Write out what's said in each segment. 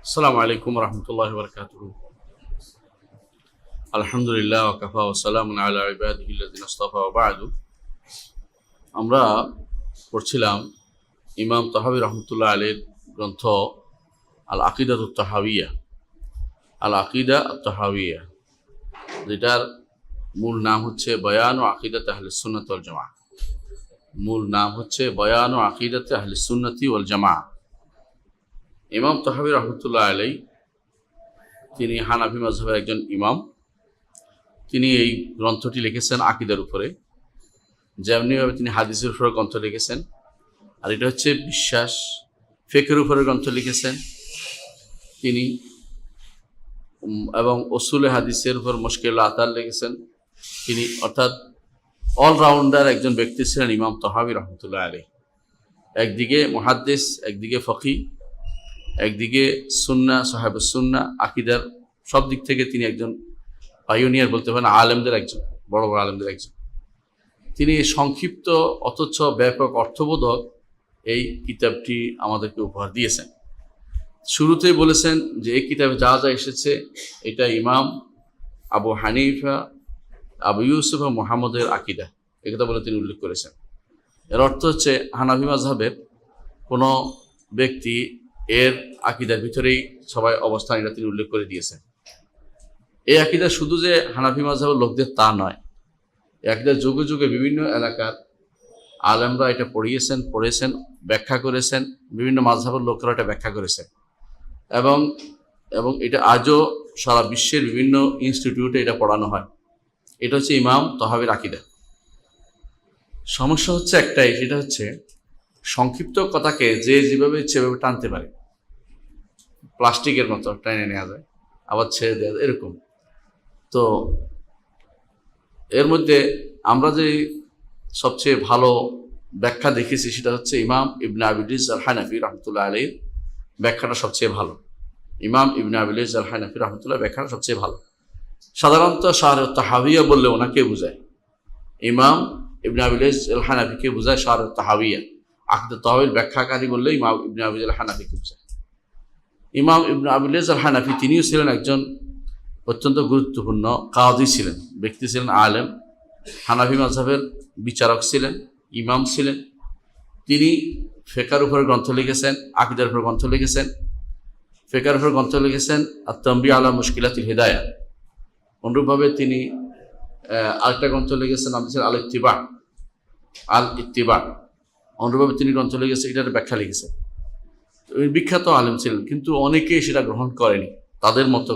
আসসালামু আলাইকুম রহমতুল্লাহি ওয়া বারাকাতুহু। আলহামদুলিল্লাহ ওয়া কাফা ওয়া সালামুন আলা ইবাদিহিল্লাযিনা ইসতাফা ওয়া বা'দু। আমরা পড়ছিলাম ইমাম তাহাবী রহমতুল্লাহ আলাইহির গ্রন্থ আল আকিদাতুত তাহাওয়িয়া, আল আকিদা আত-তাহাওয়িয়া, যেটার মূল নাম হচ্ছে বয়ান ও আকিদাত আহলিস সুন্নাত ওয়াল জামাআহ। মূল নাম হচ্ছে বয়ান ও আকিদাত আহলিস সুন্নাতি ওয়াল জামাআহ। ইমাম তাহাবী রহমতুল্লাহ আলাইহি তিনি হানাফি মাযহাবের একজন ইমাম। তিনি এই গ্রন্থটি লিখেছেন আকিদার উপরে, যেমনিভাবে তিনি হাদিসের উপরে গ্রন্থ লিখেছেন, আর এটা হচ্ছে বিশ্বাস ফিকহের উপরে গ্রন্থ লিখেছেন তিনি, এবং উসুলে হাদিসের উপর মুশকিল আতার লিখেছেন তিনি। অর্থাৎ অলরাউন্ডার একজন ব্যক্তি ছিলেন ইমাম তাহাবী রহমতুল্লাহ আলাইহি। একদিকে মুহাদ্দিস, একদিকে ফকি, একদিকে সুন্নাহ, সাহাবুস সুন্নাহ, আকিদার সব দিক থেকে তিনি একজন পাইওনিয়ার বলতে পারেন, আলেমদের একজন, বড় বড় আলেমদের একজন। তিনি সংক্ষিপ্ত অথচ ব্যাপক অর্থবোধক এই কিতাবটি আমাদেরকে উপহার দিয়েছেন। শুরুতেই বলেছেন যে এই কিতাবে যা যা এসেছে এটা ইমাম আবু হানিফা, আবু ইউসুফ ও মুহাম্মদের আকিদা, একথা বলে তিনি উল্লেখ করেছেন। এর অর্থ হচ্ছে হানাফি মাযহাবের কোনো ব্যক্তি এর আকিদার ভিতরেই সবাই অবস্থান, এটা তিনি উল্লেখ করে দিয়েছেন। এই আকিদা শুধু যে হানাফি মাযহাবের লোকদের তা নয়, এই আকিদা যুগে যুগে বিভিন্ন এলাকার আলেমরা এটা পড়েছেন, ব্যাখ্যা করেছেন, বিভিন্ন মাযহাবের লোকেরা এটা ব্যাখ্যা করেছেন, এবং এবং এটা আজও সারা বিশ্বের বিভিন্ন ইনস্টিটিউটে এটা পড়ানো হয়। এটা হচ্ছে ইমাম তাহাবীর আকিদা। সমস্যা হচ্ছে একটাই, সেটা হচ্ছে সংক্ষিপ্ত কথাকে যে যেভাবে সেভাবে টানতে পারে, প্লাস্টিকের মতো টেনে নেওয়া যায়, আবার ছেড়ে দেওয়া যায়, এরকম। তো এর মধ্যে আমরা যে সবচেয়ে ভালো ব্যাখ্যা দেখেছি সেটা হচ্ছে ইমাম ইবনে আবিল ইজ আল হানাফি রহমতুল্লাহ আলাইহির ব্যাখ্যাটা সবচেয়ে ভালো। ইমাম ইবনে আবিল ইজ আল হানাফি রহমতুল্লাহ ব্যাখ্যাটা সবচেয়ে ভালো। সাধারণত শারহ তাহাওয়িয়া বললে ওনাকে বোঝায়, ইমাম ইবনে আবিল ইজ আল হানাফিকে বোঝায় শারহ তাহাওয়িয়া। আকিদাত তাহাওয়ির ব্যাখ্যাকারী বললে ইমাম ইবনে আবিল আল হানাফিকে বোঝায়। ইমাম ইবনে আবিল ইজ আল হানাফি তিনিও ছিলেন একজন অত্যন্ত গুরুত্বপূর্ণ কাজী ছিলেন, ব্যক্তি ছিলেন, আলেম, হানাফি মাযহাবের বিচারক ছিলেন, ইমাম ছিলেন। তিনি ফিকহের উপর গ্রন্থ লিখেছেন, আকিদার উপর গ্রন্থ লিখেছেন। ফিকহের উপর গ্রন্থ লিখেছেন আত-তানবীহ আলা মুশকিলাতিল হিদায়াহ। অনুরূপভাবে তিনি আরেকটা গ্রন্থ লিখেছেন, নাম দিয়েছেন আল ইত্তিবা। অনুরূপভাবে তিনি গ্রন্থ লিখেছেন, এটার ব্যাখ্যা লিখেছেন। বিখ্যাত আলেম ছিলেন, কিন্তু অনেকেই সেটা গ্রহণ করেনি। তাদের মতো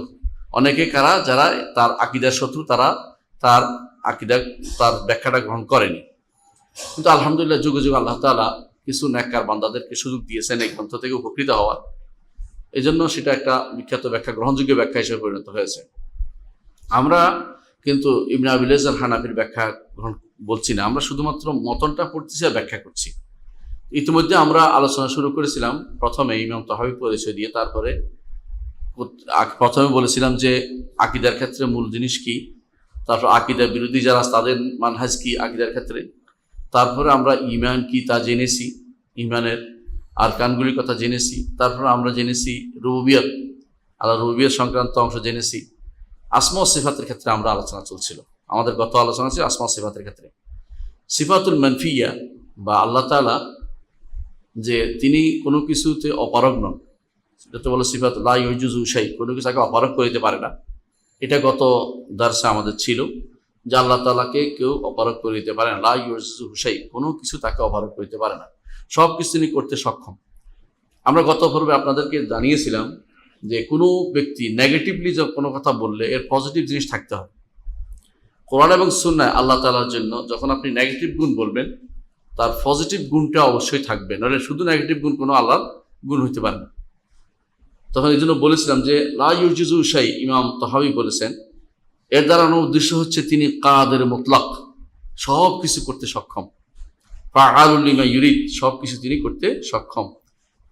অনেকে কারা, যারা তার আকিদার শত্রু, তারা তার আকিদা, তার ব্যাখ্যাটা গ্রহণ করেনি। কিন্তু আলহামদুলিল্লাহ যুগে যুগে আল্লাহ তাআলা কিছু নেককার বান্দাদেরকে সুযোগ দিয়েছেন এই গ্রন্থ থেকে উপকৃত হওয়ার। এই জন্য সেটা একটা বিখ্যাত ব্যাখ্যা, গ্রহণযোগ্য ব্যাখ্যা হিসেবে পরিণত হয়েছে। আমরা কিন্তু ইবনে আবিল ইজ আল হানাফির ব্যাখ্যা গ্রহণ বলছি না, আমরা শুধুমাত্র মতনটা পড়তেছি আর ব্যাখ্যা করছি। ইতিমধ্যে আমরা আলোচনা শুরু করেছিলাম প্রথমে ইমাম তাহাবী পরিচয় দিয়ে, তারপরে প্রথমে বলেছিলাম যে আকিদার ক্ষেত্রে মূল জিনিস কি, তারপর আকিদার বিরোধী যারা তাদের মানহাজ কি আকিদার ক্ষেত্রে, তারপরে আমরা ইমান কি তা জেনেছি, ইমানের আরকানগুলির কথা জেনেছি, তারপরে আমরা জেনেছি রুবুবিয়ত, আল্লাহ রুবুবিয়ত সংক্রান্ত অংশ জেনেছি। আসমা ও সিফাতের ক্ষেত্রে আমরা আলোচনা চলছিল, আমাদের গত আলোচনা ছিল আসমা ও সিফাতের ক্ষেত্রে। সিফাতুল মানফিয়া বা আল্লাহ তাআলা যে তিনি কোনো কিছুতে অপারগ নন, সেটা বলে সিফাত লা ইউজুজু শাই, কোনো কিছু তাকে অপারগ করিতে পারে না। এটা গত দার্সে আমাদের ছিল যে আল্লাহ তাআলাকে কেউ অপারগ করিতে পারে না, লা ইউজুজু শাই, কোনো কিছু তাকে অপারগ করিতে পারে না, সব কিছু তিনি করতে সক্ষম। আমরা গত পর্বে আপনাদেরকে জানিয়েছিলাম যে কোনো ব্যক্তি নেগেটিভলি কোনো কথা বললে এর পজিটিভ জিনিস থাকতে হবে। কোরআন এবং সুন্নাহ আল্লাহ তাআলার জন্য যখন আপনি নেগেটিভ গুণ বলবেন, তার পজিটিভ গুণটা অবশ্যই থাকবে, নইলে শুধু নেগেটিভ গুণ কোনো আল্লাহর গুণ হইতে পারে না। তখন এই জন্য বলেছিলাম যে লা ইউজিজু শাই, ইমাম তাহাবী বলেছেন এর দ্বারা উদ্দেশ্য হচ্ছে তিনি কাদের মুতলাক, সব কিছু করতে সক্ষম, ফাআলুল লিমা ইউরিদ, সব কিছু তিনি করতে সক্ষম।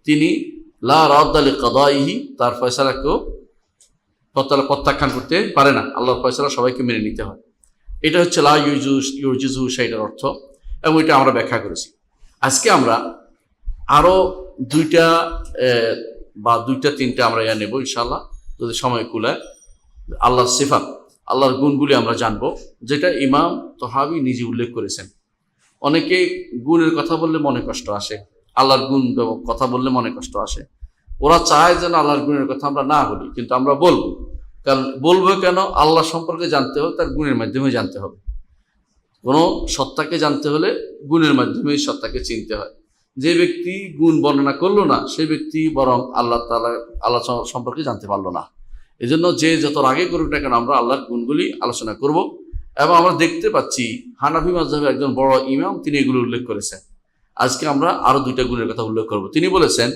তিনি লা রাদ্দা লিকাদাইহি, তার ফয়সালাকেও প্রত্যাখ্যান করতে পারে না, আল্লাহর ফয়সালা সবাইকে মেনে নিতে হয়। এটা হচ্ছে লা ইউজিজু শাইটার অর্থ, এবং এটা আমরা ব্যাখ্যা করেছি। আজকে আমরা আরো দুইটা বা দুইটা তিনটা আমরা নেব ইনশাআল্লাহ যদি সময় কুলায়। আল্লাহর সিফাত, আল্লাহর গুণগুলি আমরা জানবো, যেটা ইমাম তহাবী নিজে উল্লেখ করেছেন। অনেকে গুণের কথা বললে মনে কষ্ট আসে, আল্লাহর গুণ কথা বললে মনে কষ্ট আসে। ওরা চায় যেন আল্লাহর গুণের কথা আমরা না বলি, কিন্তু আমরা বলবো। কারণ বলবো কেন? আল্লাহ সম্পর্কে জানতে হবে তার গুণের মাধ্যমে জানতে হবে। কোনো সত্তাকে জানতে হলে গুণের মাধ্যমে সত্তাকে চিনতে হয়। যে ব্যক্তি গুণ বর্ণনা করলো না, সেই ব্যক্তি বরং আল্লাহ সম্পর্কে জানতে পারলো না। এই জন্য যে যত আগে করুক না কেন আমরা আল্লাহর গুণগুলি আলোচনা করব। এবং আমরা দেখতে পাচ্ছি হানাফি মাযহাবের একজন বড় ইমাম তিনি এগুলো উল্লেখ করেছেন। আজকে আমরা আরো দুইটা গুণের কথা উল্লেখ করব। তিনি বলেছেন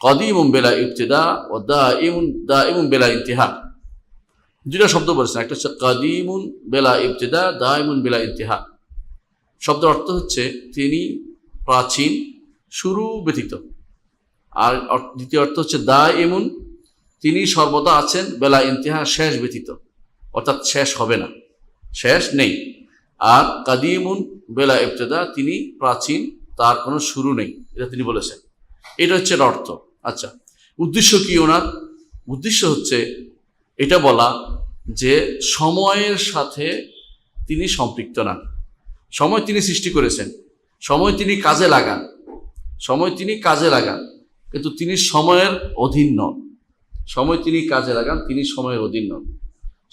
কদিমুন বেলা ইবতিদা ও দাইমুন বেলা ইন্তিহা। দুইটা শব্দ বলেছেন, একটা হচ্ছে কদিমুন বেলা ইবতিদা, দাইমুন বেলা ইন্তিহা। শব্দের অর্থ হচ্ছে তিনি প্রাচীন, শুরু ব্যতীত। আর দ্বিতীয় অর্থ হচ্ছে দাইমুন, তিনি সর্বদা আছেন, বেলা ইন্তিহা, শেষ ব্যতীত, অর্থাৎ শেষ হবে না, শেষ নেই। আর কাদিমুন বেলা ইবতিদা, তিনি প্রাচীন, তার কোনো শুরু নেই, এটা তিনি বলেছেন। এটা হচ্ছে এর অর্থ। আচ্ছা, উদ্দেশ্য কি ওনার? উদ্দেশ্য হচ্ছে এটা বলা যে সময়ের সাথে তিনি সম্পৃক্ত না। সময় তিনি সৃষ্টি করেছেন, সময় তিনি কাজে লাগান, সময় তিনি কাজে লাগান, কিন্তু তিনি সময়ের অধীন নন। সময় তিনি কাজে লাগান, তিনি সময়ের অধীন নন।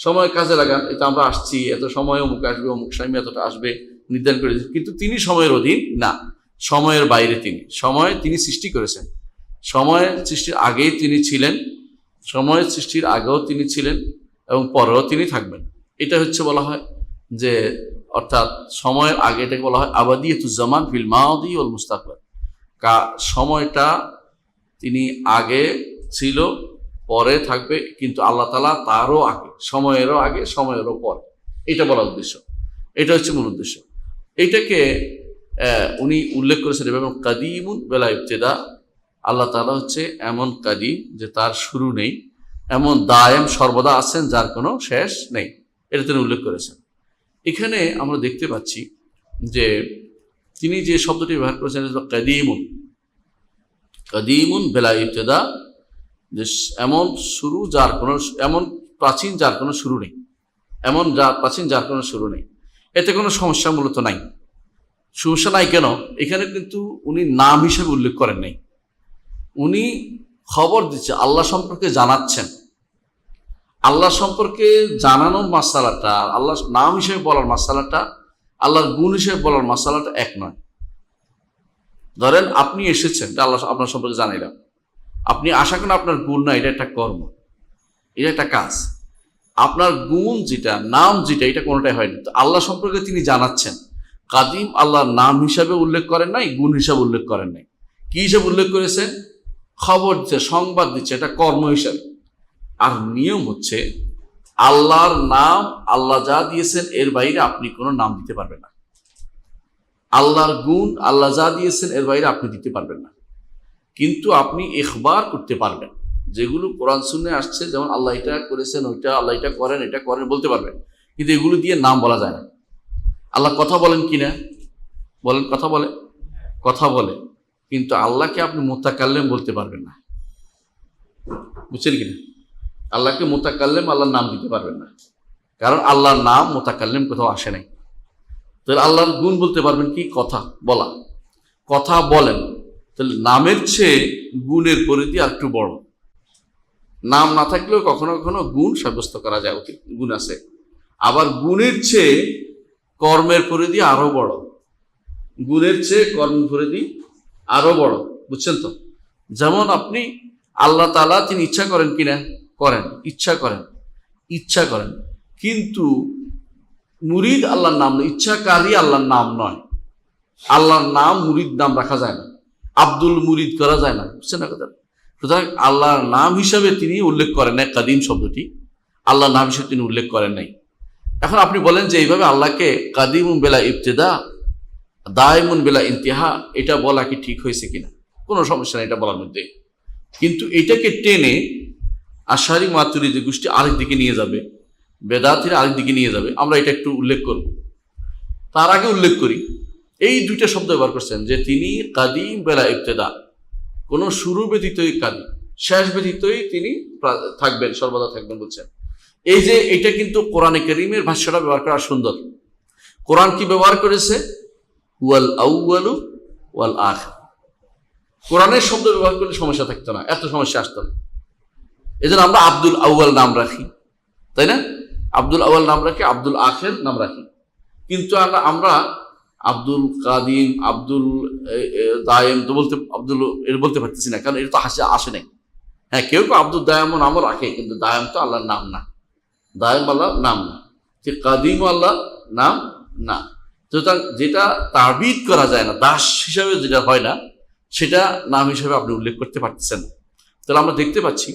সময় কাজে লাগান, এটা আমরা আসছি, এত সময় অমুক আসবে, অমুক সময় এতটা আসবে নির্ধারণ করে, কিন্তু তিনি সময়ের অধীন না, সময়ের বাইরে তিনি। সময় তিনি সৃষ্টি করেছেন, সময়ের সৃষ্টির আগেই তিনি ছিলেন, সময়ের সৃষ্টির আগেও তিনি ছিলেন এবং পরেও তিনি থাকবেন। এটা হচ্ছে বলা হয় যে, অর্থাৎ সময়ের আগে এটাকে বলা হয় আবাদিয়াতুজ জামান ফিল মাদি ওয়াল মুস্তাকবাল। সময়টা তিনি আগে ছিল, পরে থাকবে, কিন্তু আল্লাহ তাআলা তারও আগে, সময়েরও আগে, সময়েরও পরে, এটা বলার উদ্দেশ্য। এটা হচ্ছে মূল উদ্দেশ্য। এইটাকে উনি উল্লেখ করেছেন এবং কাদিমুন বেলা ইবতিদা, আল্লাহ তাআলা হচ্ছে এমন কাদিম যে তার শুরু নেই, এমন দায়েম, সর্বদা আছেন, যার কোনো শেষ নেই, এটা তিনি উল্লেখ করেছেন। এখানে আমরা দেখতে পাচ্ছি যে তিনি যে শব্দটি ব্যবহার করেছেন কাদিমুন, কাদিমুন বেলা ইবতিদা, যে এমন শুরু যার কোনো, এমন প্রাচীন যার কোনো শুরু নেই, এমন প্রাচীন যার কোনো শুরু নেই। এতে কোনো সমস্যা মূলত নাই। সমস্যা নাই কেন? এখানে কিন্তু উনি নাম হিসেবে উল্লেখ করেন নাই, উনি খবর দিচ্ছে, আল্লাহ সম্পর্কে জানাচ্ছেন। আল্লাহ সম্পর্কে জানানোর মাসালাটা, আল্লাহ নাম হিসেবে বলার মাসালাটা, আল্লাহর গুণ হিসেবে বলার মাসালাটা এক নয়। ধরেন আপনি এসেছেন, আল্লাহ আপনার সম্পর্কে জানাইলাম, আপনি আশা করেন আপনার গুণ না, এটা একটা কর্ম, এটা একটা কাজ। আপনার গুণ যেটা, নাম যেটা, এটা কোনোটাই হয়নি। তো আল্লাহ সম্পর্কে তিনি জানাচ্ছেন, কাদিম আল্লাহর নাম হিসাবে উল্লেখ করেন নাই, গুণ হিসাবে উল্লেখ করেন নাই। কি হিসাবে উল্লেখ করেছেন? খবর দিচ্ছে, সংবাদ দিচ্ছে, এটা কর্ম হিসাবে। আর নিয়ম হচ্ছে আল্লাহর নাম, আল্লাহ যা দিয়েছেন এর বাইরে আপনি কোনো নাম দিতে পারবেন না। আল্লাহর গুণ, আল্লাহ যা দিয়েছেন এর বাইরে আপনি দিতে পারবেন না। কিন্তু আপনি ইখবার করতে পারবেন, যেগুলো কোরআন সুন্নে আসছে, যেমন আল্লাহ এটা করেছেন, ওইটা, আল্লাহ এটা করেন, এটা করেন, বলতে পারবেন। কিন্তু এগুলো দিয়ে নাম বলা যায় না। আল্লাহ কথা বলেন কিনা? বলেন, কথা বলে, কথা বলে, কিন্তু আল্লাহকে আপনি মুতাকাল্লিম বলতে পারবেন না। বুঝছেন কিনা? আল্লাহকে মুতাকাল্লিম, আল্লাহর নাম দিতে পারবেন না, কারণ আল্লাহর নাম মুতাকাল্লিম কোথাও আসে নাই। তাহলে আল্লাহর গুণ বলতে পারবেন কি? কথা বলা, কথা বলেন। তাহলে নামের চেয়ে গুণের পরিধি আর একটু বড়। নাম না থাকলেও কখনো কখনো গুণ সাব্যস্ত করা যায়, অতি গুণ আছে। আবার গুণের চেয়ে কর্মের পরিধি আরো বড়, গুণের চেয়ে কর্মের পরিধি আরো বড়। বুঝছেন তো? যেমন আপনি, আল্লাহ তাআলা তিনি ইচ্ছা করেন কিনা? করেন, ইচ্ছা করেন, ইচ্ছা করেন, কিন্তু মুরিদ আল্লাহর নাম নয়, ইচ্ছাকারী আল্লাহর নাম নয়। আল্লাহর নাম মুরিদ নাম রাখা যায় না, আব্দুল মুরিদ করা যায় না। বুঝছেন না কথা? সুতরাং আল্লাহর নাম হিসাবে তিনি উল্লেখ করেন নাই, কাদিম শব্দটি আল্লাহর নাম হিসেবে তিনি উল্লেখ করেন নাই। এখন আপনি বলেন যে এইভাবে আল্লাহকে কাদিমুন বেলা ইবতিদা, দাইমুন বেলা ইন্তিহা, এটা বলা কি ঠিক হয়েছে কিনা? কোনো সমস্যা নেই এটা বলার মধ্যে। কিন্তু এটাকে টেনে আশারি মাতুরিদি গোষ্ঠী আরেক দিকে নিয়ে যাবে, বেদাতিরা আরেক দিকে নিয়ে যাবে। আমরা এটা একটু উল্লেখ করব। তার আগে উল্লেখ করি, এই দুইটা শব্দ ব্যবহার করছেন যে তিনি কাদিম বেলা ইবতিদা, কোনো শুরু ব্যতীতই কাদিম। শেষ ব্যতীতই তিনি থাকবেন, সর্বদা থাকবেন বলছেন। এই যে এটা কিন্তু কোরআনে কারীমের ভাষ্যটা ব্যবহার করা সুন্দর। কোরআন কি ব্যবহার করেছে? ওয়াল আউয়ালু ওয়াল আখির। কোরআনের শব্দ ব্যবহার করলে সমস্যা থাকতো না, এত সমস্যা আসতো না। এই জন্য আমরা আব্দুল আউয়াল নাম রাখি, তাই না? আব্দুল আউয়াল নাম রাখি, আব্দুল আখির নাম রাখি। কিন্তু আমরা আব্দুল কাদিম, আব্দুল দায়েম তো বলতে পারতেছি না, কারণ এটা তো আসে নাই। হ্যাঁ, কেউ কেউ আব্দুল দায়ামও নামও রাখে, কিন্তু দায়াম তো আল্লাহর নাম না, দায়াম আল্লাহর নাম না, যে কাদিম আল্লাহর নাম না। সুতরাং যেটা তাবিদ করা যায় না, দাস হিসাবে যেটা হয় না, সেটা নাম হিসাবে আপনি উল্লেখ করতে পারতেছেন। তাহলে আমরা দেখতে পাচ্ছি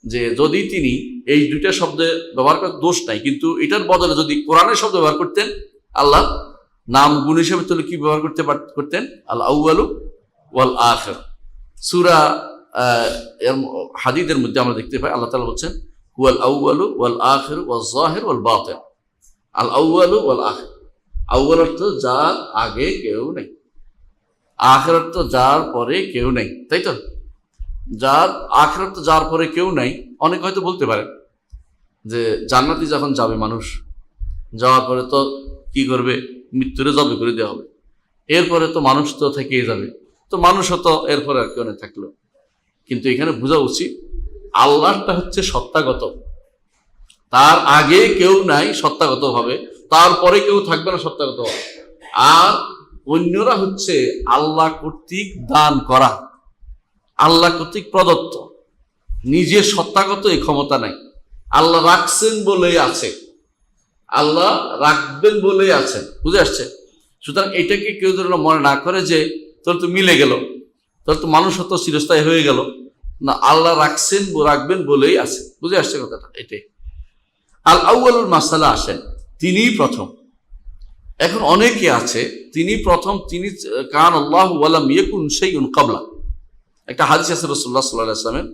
যে যদি তিনি এই দুইটা শব্দে ব্যবহার করার দোষ নাই, কিন্তু এটার বদলে যদি কোরআনের শব্দ ব্যবহার করতেন, আল্লাহ নাম গুণ হিসেবে তাহলে কি ব্যবহার করতেন? আল আউয়ালু ওয়াল আখির। সূরা হাদীদের মধ্যে আমরা দেখতে পাই আল্লাহ তাআলা বলছেন ওয়াল আউয়ালু ওয়াল আখির ওয়াল যাহির ওয়াল বাতিন। আল আউয়ালু ওয়াল আখির, আউয়াল অর্থ যার আগে কেউ নেই, আখির অর্থ যার পরে কেউ নেই, তাই তো? যার আখির অর্থ যার পরে কেউ নাই। অনেক হয়তো বলতে পারেন যে জান্নাতে যখন যাবে মানুষ, যাওয়ার পরে তো কি করবে? মৃত্যুরে জবে করে দেওয়া হবে, এরপরে তো মানুষ তো থেকেই যাবে, তো মানুষও তো এরপরে আর কেউ নেই থাকলো। কিন্তু এখানে বোঝা উচিত আল্লাহটা হচ্ছে সত্তাগত, তার আগে কেউ নাই সত্তাগত ভাবে, তারপরে কেউ থাকবে না সত্তাগত ভাবে। আর অন্যরা হচ্ছে আল্লাহ কর্তৃক দান করা, আল্লাহ কর্তৃক প্রদত্ত, নিজের সত্তাগত এই ক্ষমতা নাই। আল্লাহ রাখছেন বলেই আছে, আল্লাহ রাখবেন বলেই আছেন, বুঝে আসছে? সুতরাং এটাকে কেউ যেন মনে না করে যে তোর তো মিলে গেল, তোর তো মানুষ হতো চিরস্থায়ী হয়ে গেল না, আল্লাহ রাখবেন বলেই আছে, বুঝে আসছে কথাটা? এটাই আল আউয়ালুল মাসালা আসেন, তিনিই প্রথম। এখন অনেকে আছে তিনি প্রথম, তিনি কান আল্লাহু ওয়ালাম ইয়াকুন শাইউন ক্বাবলা। একটা হাদিস আছে রাসূলুল্লাহ সাল্লাল্লাহু আলাইহি ওয়াসাল্লামের,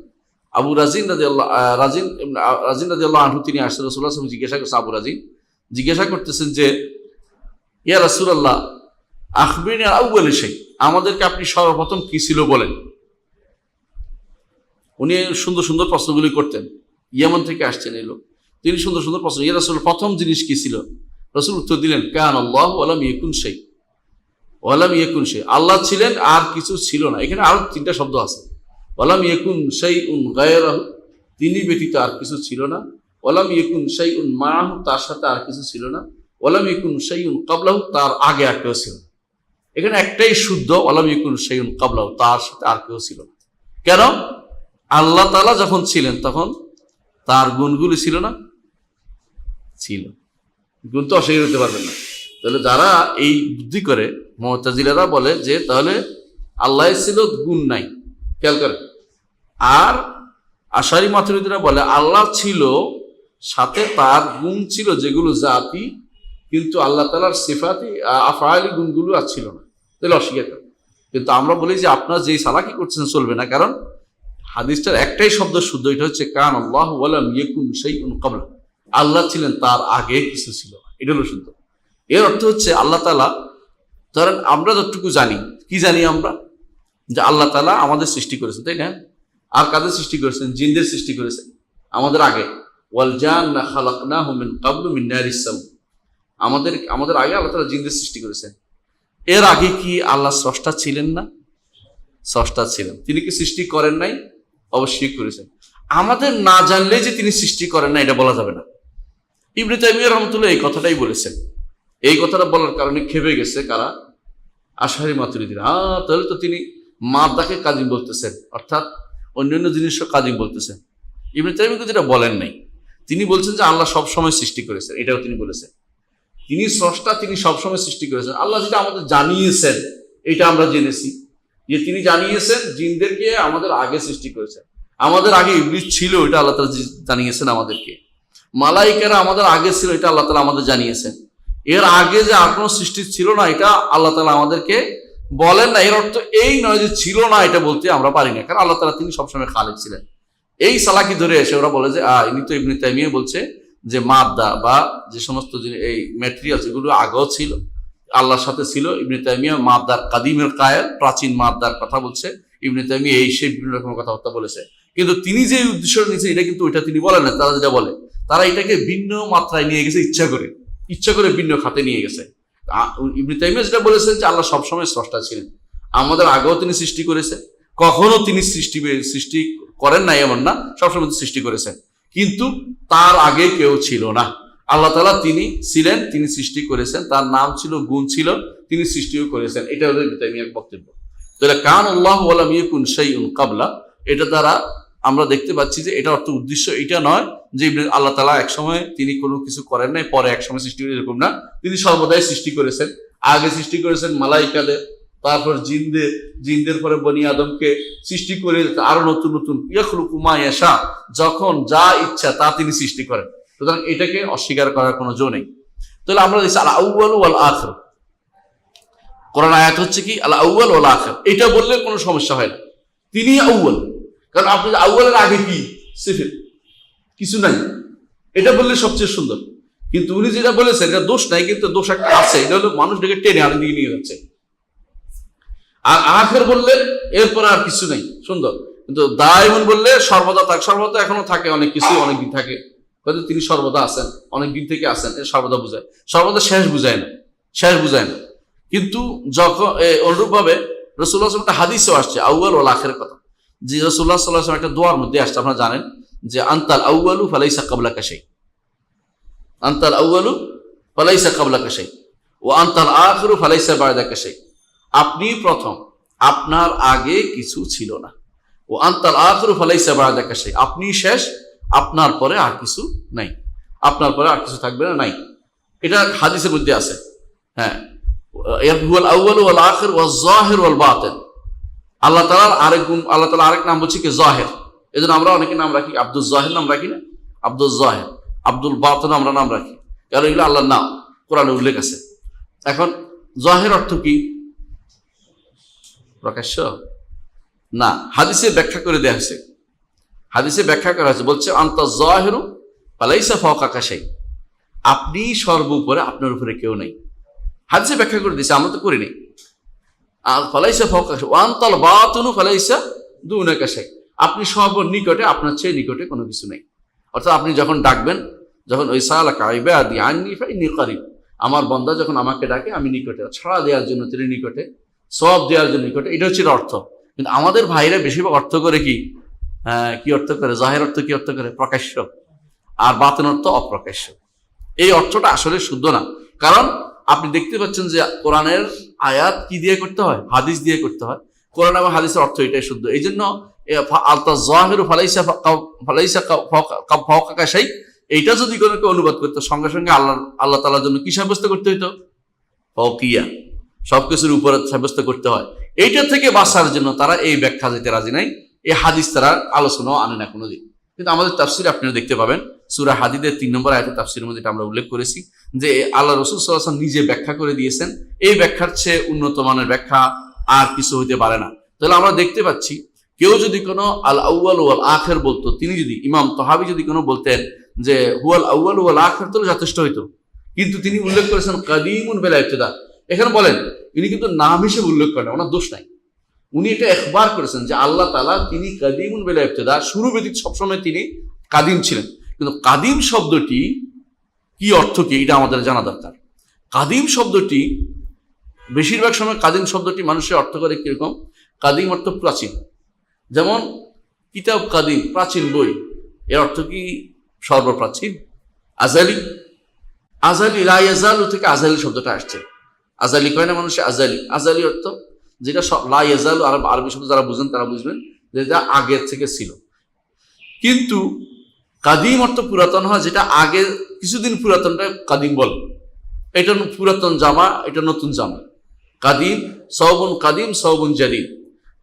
আবু রাজিন রাদিয়াল্লাহু আনহু তিনি আসলে রাসূলুল্লাহ সাল্লাল্লাহু আলাইহি ওয়াসাল্লাম জিজ্ঞাসা করছে, আবু রাজিন জিজ্ঞাসা করতেছেন যে ইয়া রাসূলুল্লাহ আখবিরনি আন আউয়ালি শাই, আমাদেরকে আপনি সর্বপ্রথম কি ছিল বলেন। উনি সুন্দর সুন্দর প্রশ্নগুলি করতেন, ইয়ামান থেকে আসছেন এই লোক, তিনি সুন্দর সুন্দর প্রশ্ন। ইয়া রাসূল প্রথম জিনিস কি ছিল? রাসূল উত্তর দিলেন কান আল্লাহু ওয়ালাম ইয়াকুন শাই, ওয়ালাম ইয়াকুন শাই, আল্লাহ ছিলেন আর কিছু ছিল না। এখানে আরো তিনটা শব্দ আছে, ওয়ালাম ইয়াকুন শাইউন গায়রাহু, তিনি ব্যতীত আর কিছু ছিল না, ওয়ালাম ইয়াকুন শাইউন মাআহু, তার সাথে আর কিছু ছিল না, ওয়ালাম ইয়াকুন শাইউন ক্বাবলাহু, তার আগে আর কেউ ছিল না। এখানে একটাই শুদ্ধ, ওয়ালাম ইয়াকুন শাইউন ক্বাবলাহু, তার সাথে আর কেউ ছিল না। কেন? আল্লাহ তাআলা যখন ছিলেন তখন তার গুণগুলি ছিল না? ছিল। গুণ তো অস্বীকার করতে পারবেন না। তাহলে যারা এই বুদ্ধি করে, মুতাজিলারা বলে যে তাহলে আল্লাহ ছিল, গুণ নাই, খেয়াল করে। আর আশারি মাতুরিদীরা বলে আল্লাহ ছিল, সাথে তার গুণ ছিল যেগুলো জাতি, কিন্তু আল্লাহ তাআলার সিফাতি আফআলি গুণগুলো আর ছিল না, তাহলে অস্বীকার করে। কিন্তু আমরা বলি যে আপনারা যেই সালাকি করছেন চলবে না, কারণ হাদিসটার একটাই শব্দ শুদ্ধ, এটা হচ্ছে কান আল্লাহু ওয়ালাম ইয়াকুন শাইউন ক্বাবলা, আল্লাহ ছিলেন তার আগে কিছু ছিল না, এটা হলো শুদ্ধ। এর অর্থ হচ্ছে আল্লাহ তাআলা, ধরেন আমরা যতটুকু জানি, কি জানি আমরা? যে আল্লাহ তাআলা আমাদের সৃষ্টি করেছেন, তাই না? আর কাদের সৃষ্টি করেছেন? জিনদের সৃষ্টি করেছেন আমাদের আগে। ওয়াল জান্না খালাকনাহু মিন ক্বাবলু মিন নারিস সাম, আমাদের আগে আল্লাহ তাআলা জিনদের সৃষ্টি করেছেন। এর আগে কি আল্লাহ স্রষ্টা ছিলেন না? স্রষ্টা ছিলেন। তিনি কি সৃষ্টি করেন নাই? অবশ্যই করেছেন। আমাদের না জানলে যে তিনি সৃষ্টি করেন না এটা বলা যাবে না। ইবনে তাইমিয়া রাহমাতুল্লাহ এই কথাটাই বলেছেন। এই কথাটা বলার কারণে খেপে গেছে কারা? আশারি মাতুরিদীরা। তাহলে তো তিনি মাদাকে কাদিম বলতেছেন, অর্থাৎ অন্যান্য জিনিসও কাদিম বলতেছেন। ইবনে তাইমিয়া যেটা বলেন নাই, তিনি বলছেন যে আল্লাহ সবসময় সৃষ্টি করেছেন, এটাও তিনি বলেছেন। তিনি স্রষ্টা, তিনি সবসময় সৃষ্টি করেছেন। আল্লাহ যেটা আমাদের জানিয়েছেন এটা আমরা জেনেছি, যে তিনি জানিয়েছেন জিনদেরকে আমাদের আগে সৃষ্টি করেছেন। আমাদের আগে ইবলিস ছিল, এটা আল্লাহ তাআলা জানিয়েছেন আমাদেরকে। মালাইকারা আমাদের আগে ছিল, এটা আল্লাহ তাআলা আমাদের জানিয়েছেন। এর আগে যে আর কোনো সৃষ্টি ছিল না, এটা আল্লাহ তাআলা আমাদেরকে বলেন না। এর অর্থ এই নয় যে ছিল না এটা বলতে আমরা পারি না, কারণ আল্লাহ তাআলা তিনি সবসময় খালিক ছিলেন। এই সালাকি ধরে এসে ওরা বলে যে ইনি তো ইবনে তাইমিয়া বলছে যে মাদা বা যে সমস্ত এই ম্যাটেরিয়ালস এগুলো আগেও ছিল, আল্লাহর সাথে ছিল। ইবনে তাইমিয়া মাদার কাদিমের কায়েল, প্রাচীন মাদার কথা বলছে। ইবনে তাইমিয়া এই সেই বিভিন্ন রকমের কথাবার্তা বলেছে। কিন্তু তিনি যে উদ্দেশ্যটা নিয়েছেন এটা কিন্তু ওইটা তিনি বলেন না। তারা যেটা বলে, তারা এটাকে ভিন্ন মাত্রায় নিয়ে গেছে, ইচ্ছা করে ভিন্ন খাতে নিয়ে গেছে। ইবনে তাইমিয়া যেটা বলেছেন যে আল্লাহ সবসময় স্রষ্টা ছিলেন, আমাদের আগেও তিনি সৃষ্টি করেছেন, কখনো তিনি সৃষ্টি করেন নাই এমন না, সবসময় সৃষ্টি করেছেন, কিন্তু তার আগে কেউ ছিল না। আল্লাহ তাআলা তিনি ছিলেন, তিনি সৃষ্টি করেছেন, তার নাম ছিল, গুণ ছিল, তিনি সৃষ্টিও করেছেন। এটা হলো ইবনে তাইমিয়ার বক্তব্য। তাহলে কান আল্লাহু ওয়া লাম ইয়াকুন শাইউন ক্বাবলা, এটা দ্বারা আমরা দেখতে পাচ্ছি যে এটা অর্থ উদ্দেশ্য এটা নয় যে আল্লাহ তাআলা একসময় তিনি কোনো কিছু করেন নাই, পরে একসময় সৃষ্টি করে, এরকম না। তিনি সর্বদাই সৃষ্টি করেছেন। আগে সৃষ্টি করেছেন মালাইকাদের, তারপর জিনদের পরে বনি আদমকে সৃষ্টি করে আরো নতুন নতুন ইয়াখলুকু মা ইয়াশা, যখন যা ইচ্ছা তা তিনি সৃষ্টি করেন। সুতরাং এটাকে অস্বীকার করার কোনো জো নেই। তাহলে আমরা দেখছি আল আউয়াল ওয়াল আখির, কোরআন আয়াত হচ্ছে কি আল আউয়াল ওয়াল আখির, এটা বললে কোনো সমস্যা হয় না। তিনি আউয়াল, কারণ আপনি আউয়ালের আগে কি সিফাত কিছু নাই, এটা বললে সবচেয়ে সুন্দর। কিন্তু উনি যেটা বলেছেন এটা দোষ নাই, কিন্তু দোষ একটা আছে, এটা হলো মানুষটাকে টেনে আরেক দিকে নিয়ে যাচ্ছে। আর আখের বললে এরপরে আর কিছু নেই, সুন্দর। কিন্তু দায়মন বললে সর্বদা থাক, সর্বদা এখনো থাকে, অনেক কিছু অনেকদিন থাকে, হয়তো তিনি সর্বদা আছেন, অনেক দিন থেকে আছেন, সর্বদা বুঝায়, সর্বদা শেষ বুঝায় না। কিন্তু যখন অনুরূপ ভাবে রাসূলুল্লাহ সাল্লাল্লাহু আলাইহি ওয়াসাল্লাম একটা হাদিসেও আসছে আউয়াল ওয়াল আখির কথা, যে রাসূলুল্লাহ সাল্লাল্লাহু আলাইহি ওয়াসাল্লাম একটা দোয়ার মধ্যে আসছে, আপনারা জানেন যে আনতাল আউয়ালু ফালাইসা ক্বাবলাকা শাই, আনতাল আউয়ালু ফালাইসা ক্বাবলাকা শাই ওয়া আনতাল আখিরু ফালাইসা বা'দাকা শাই, আপনি প্রথম, আপনার আগে কিছু ছিল না। ও আনতাল আখিরু ফালাইসা বা'দাকা শাই, আপনি শেষ, আপনার পরে আর কিছু নাই, আপনার পরে আর কিছু থাকবে না, নাই। এটা হাদিসের মধ্যে আছে। হ্যাঁ, হুয়াল আউয়ালু ওয়াল আখির ওয়াজ যাহির ওয়াল বাতিন, আল্লাহ তাআলার আরেক গুণ, আল্লাহ তাআলা আরেক নাম হচ্ছে কি যাহির। এজন্য আমরা অনেকে নাম রাখি, আব্দুল যাহির নাম রাখি না, আব্দুল যাহির, আব্দুল বাতিন আমরা নাম রাখি, কারণ এগুলো আল্লাহর নাম, কোরআনে উল্লেখ আছে। এখন যাহির অর্থ কি? প্রকাশ্য না, হাদিসে ব্যাখ্যা করে দেওয়া হয়েছে, হাদিসে ব্যাখ্যা করা হয়েছে, বলছে আনতা যাহিরু ফালাইসা ফাওকাকা শাই, আপনি সর্বোপরে, আপনার উপরে কেউ নেই। হাদিসে ব্যাখ্যা করে দিয়েছে, আমরা তো করি নাই। আর ফালাইসা ফাওকাকা শাই ওয়া আনতাল বাতিনু ফালাইসা দুনাকা শাই, আপনি সর্বনিকটে, আপনার চেয়ে নিকটে কোনো কিছু নেই। অর্থাৎ আপনি যখন ডাকবেন, যখন ওই সালাকা ইবাদি আন্নী ফাইন্নী কারিব, আমার বান্দা যখন আমাকে ডাকে আমি নিকটে, ছাড়া দেওয়ার জন্য তিনি নিকটে, সওয়াব দেওয়ার জন্য নিকটে, এটা হচ্ছে অর্থ। কিন্তু আমাদের ভাইরা বেশিরভাগ অর্থ করে কি, কি অর্থ করে? জাহির অর্থ কি অর্থ করে? প্রকাশ্য, আর বাতিন অর্থ অপ্রকাশ্য। এই অর্থটা আসলে শুদ্ধ না, কারণ আপনি দেখতে পাচ্ছেন যে কোরআনের আয়াত কি দিয়ে করতে হয়? হাদিস দিয়ে করতে হয়। কোরআন এবং হাদিসের অর্থ এটাই শুদ্ধ। এই জন্য আলতা যাহিরু ফালাইসা ফাওকাকা শাই, এইটা যদি কোনো কেউ অনুবাদ করতো, সঙ্গে সঙ্গে আল্লাহ তাআলার জন্য কি সাব্যস্ত করতে হইতো? ফাওকিয়া, সবকিছুর উপরে সাব্যস্ত করতে হয়। এইটা থেকে বাঁচার জন্য তারা এই ব্যাখ্যা দিতে রাজি নাই, এই হাদিস তারা আলোচনাও আনে না কোনোদিন। কিন্তু আমাদের তাফসিরে আপনারা দেখতে পাবেন, সূরা হাদীদের 3 নম্বর আয়াতের তাফসিরের মধ্যে এটা আমরা উল্লেখ করেছি যে আল্লাহ রাসূল সাল্লাল্লাহু আলাইহি ওয়াসাল্লাম নিজে ব্যাখ্যা করে দিয়েছেন, এই ব্যাখ্যার চেয়ে উন্নত মানের ব্যাখ্যা আর কিছু হইতে পারে না। তাহলে আমরা দেখতে পাচ্ছি, কেউ যদি কোনো আল আউয়াল ওয়াল আখির বলতো, তিনি যদি, ইমাম তাহাবী যদি কোনো বলতেন যে হুয়াল আউয়াল ওয়াল আখির, তাহলে যথেষ্ট হইতো। কিন্তু তিনি উল্লেখ করেছেন কাদিমুন বিলা ইবতিদা, এখানে বলেন ইনি কিন্তু নাম হিসেবে উল্লেখ করেন, ওনার দোষ নাই। উনি এটা ইখবার করেছেন যে আল্লাহ তাআলা তিনি কাদিমুন বিলা ইবতিদা, শুরু ব্যতীত সবসময় তিনি কাদিম ছিলেন। কিন্তু কাদিম শব্দটি কি অর্থ কি, এটা আমাদের জানা দরকার। কাদিম শব্দটি বেশিরভাগ সময়, কাদিম শব্দটি মানুষের অর্থ করে কিরকম? কাদিম অর্থ প্রাচীন, যেমন কিতাব কাদিম, প্রাচীন বই, এর অর্থ কি সর্বপ্রাচীন? আজালি, আজালি লা ইয়াজালু থেকে আজালি শব্দটা আসছে। আজালি কয় না মানুষে, আজালি, আজালি অর্থ যেটা লা ইয়াজালু, আরবি শব্দ যারা বুঝেন তারা বুঝবেন যে যা আগের থেকে ছিল। কিন্তু কাদিম অর্থ পুরাতন হয়, যেটা আগে কিছুদিন পুরাতনটা কাদিম বলে। এটা পুরাতন জামা, এটা নতুন জামা। কাদিম, সওবুন কাদিম, সওবুন জাদিদ।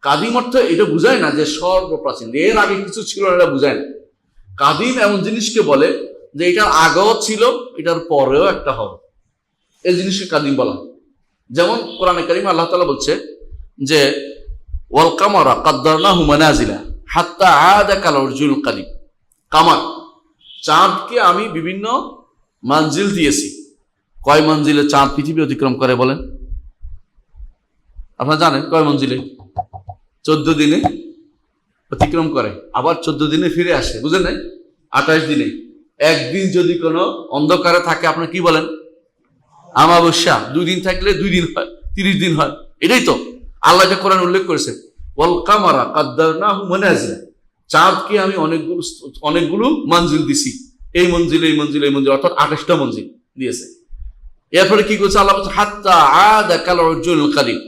কাদিম অর্থ এটা বুঝায় না যে সর্বপ্রাচীন, এর আগে কিছু ছিল না, এটা বুঝায় না। কাদিম এমন জিনিসকে বলে যে এটার আগেও ছিল, এটার পরেও একটা হবে, এই জিনিসকে কাদিম বলা। যেমন কোরআনে কারিমে আল্লাহ তাআলা বলছে যে ওয়াল কামারা কাদ্দারনাহু মানাজিলা হাত্তা আদা কাল উরজুল কাদিম। কামার, চাঁদকে আমি বিভিন্ন মঞ্জিল দিয়েছি। কয় মঞ্জিলে চাঁদ পৃথিবী অতিক্রম করে বলেন? আপনারা জানেন কয় মঞ্জিলে? 14 দিনে অতিক্রম করে, আবার 14 দিনে ফিরে আসে, বুঝেন নাই? 28 দিনে। একদিন যদি কোনো অন্ধকারে থাকে, আপনার কি বলেন? আমাবস্যা। 2 দিন থাকলে 2 দিন হয়, 30 দিন হয়। এটাই তো আল্লাহ যে কোরআন উল্লেখ করেছে, ওয়াল কামারা কাদ্দারনাহু মানাজিলা, চাঁদকে আমি অনেকগুলো মঞ্জিল দিছি, এই মঞ্জিল এই মঞ্জিল এই মঞ্জিল, অর্থাৎ 28টা মঞ্জিল দিয়েছে। এরপরে কি করছে আল্লাহ? হাত্তা আদা কাল উরজুনিল কাদিম,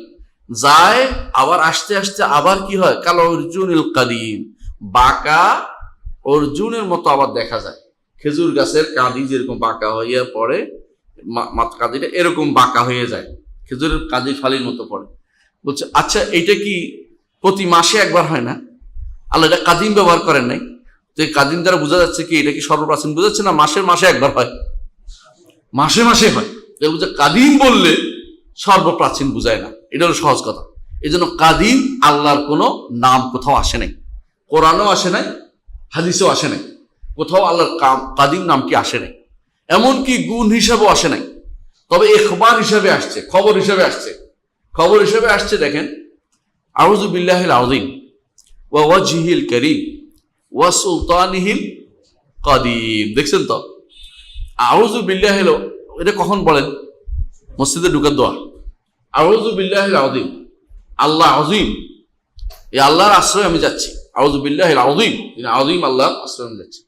যায় আবার আস্তে আস্তে আবার কি হয়? কাল উরজুনিল কাদিম, বাঁকা অর্জুনের মতো আবার দেখা যায়। খেজুর গাছের কাঁদি যেরকম বাঁকা হইয়া পড়ে, কাঁদিটা এরকম বাঁকা হয়ে যায়, খেজুরের কাঁদি ফালির মতো পড়ে। বলছে আচ্ছা, এইটা কি প্রতি মাসে একবার হয় না? আল্লাহ এটা কাদিম ব্যবহার করেন নাই, তো এই কাদিম দ্বারা বোঝা যাচ্ছে কি এটা কি সর্বপ্রাচীন বোঝাচ্ছে না মাসে মাসে একবার হয়? মাসে মাসে হয়। কাদিম বললে সর্বপ্রাচীন বুঝায় না, এটা হলো সহজ কথা। এই জন্য কাদিম আল্লাহর কোনো নাম কোথাও আসে নাই, কোরআনও আসে নাই, হাদিসেও আসে নাই, কোথাও আল্লাহর কাদিম নামটি আসে নাই, এমনকি গুণ হিসাবেও আসে নাই। তবে ইখবার হিসাবে আসছে, খবর হিসাবে আসছে। খবর হিসাবে আসছে, দেখেন, আউযু বিল্লাহিল আযীম ওয়া ওয়াজহিল কারীম ওয়া সুলতানিহিল কাদিম। দেখছেন তো, আউযু বিল্লাহিল, এটা কখন বলেন? মসজিদে ঢুকার দোয়া। আউযু বিল্লাহিল আযীম, আল্লাহ আযীম, এই আল্লাহর আশ্রয় আমি যাচ্ছি। আউযু বিল্লাহিল আযীম, আযীম আল্লাহর আশ্রয় আমি যাচ্ছি।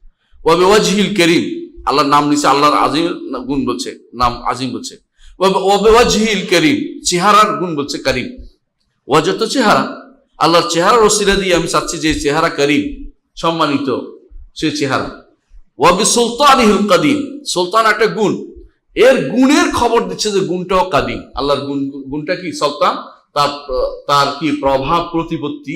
ওয়া বিওয়াজহিল কারীম, আল্লাহর নাম নিচে আল্লাহর আযীম গুণ বলছে, নাম আযীম বলছে। ওয়া বিওয়াজহিল কারীম, চেহারার গুণ বলছে কারীম। ওয়াজহ তো চেহারা, আল্লাহর চেহারার ওসিলা দিয়ে আমি চাচ্ছি যে চেহারা কারীম, সম্মানিত সে চেহারা। ওয়া বিসুলতানিহিল কাদিম, সুলতান একটা গুণ, এর গুণের খবর দিচ্ছে যে গুণটাও কাদিম। আল্লাহর গুণটা কি? সুলতান, তার কি প্রভাব প্রতিপত্তি,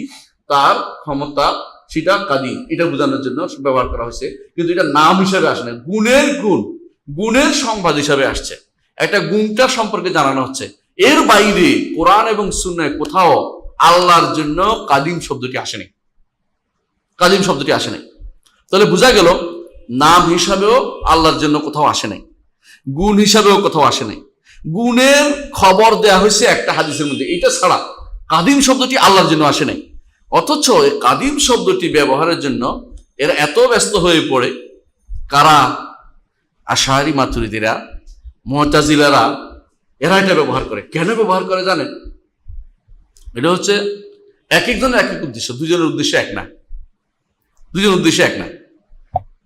তার ক্ষমতা, সেটা কাদিম, এটা বোঝানোর জন্য ব্যবহার করা হয়েছে। কিন্তু এটা নাম হিসাবে আসে না, গুণের গুণ, গুণের সংবাদ হিসাবে আসছে, একটা গুণটা সম্পর্কে জানানো হচ্ছে। এর বাইরে কোরআন এবং সুন্নাহয় কোথাও আল্লাহর জন্য কাদিম শব্দটি আসেনি, কাদিম শব্দটি আসে নাই। তাহলে বোঝা গেল নাম হিসাবেও আল্লাহর জন্য কোথাও আসে নাই, গুণ হিসাবেও কোথাও আসে নাই। গুণের খবর দেয়া হয়েছে একটা হাদিসের মধ্যে, এটা ছাড়া কাদিম শব্দটি আল্লাহর জন্য আসে নাই। অথচ এই কাদিম শব্দটি ব্যবহারের জন্য এরা এত ব্যস্ত হয়ে পড়ে, কারা? আশারি মাতুরিদিরা, মুতাজিলারা, এরা এটা ব্যবহার করে। কেন ব্যবহার করে জানেন? এটা হচ্ছে এক একজনের এক এক উদ্দেশ্য, দুজনের উদ্দেশ্য এক না, দুজনের উদ্দেশ্য এক না।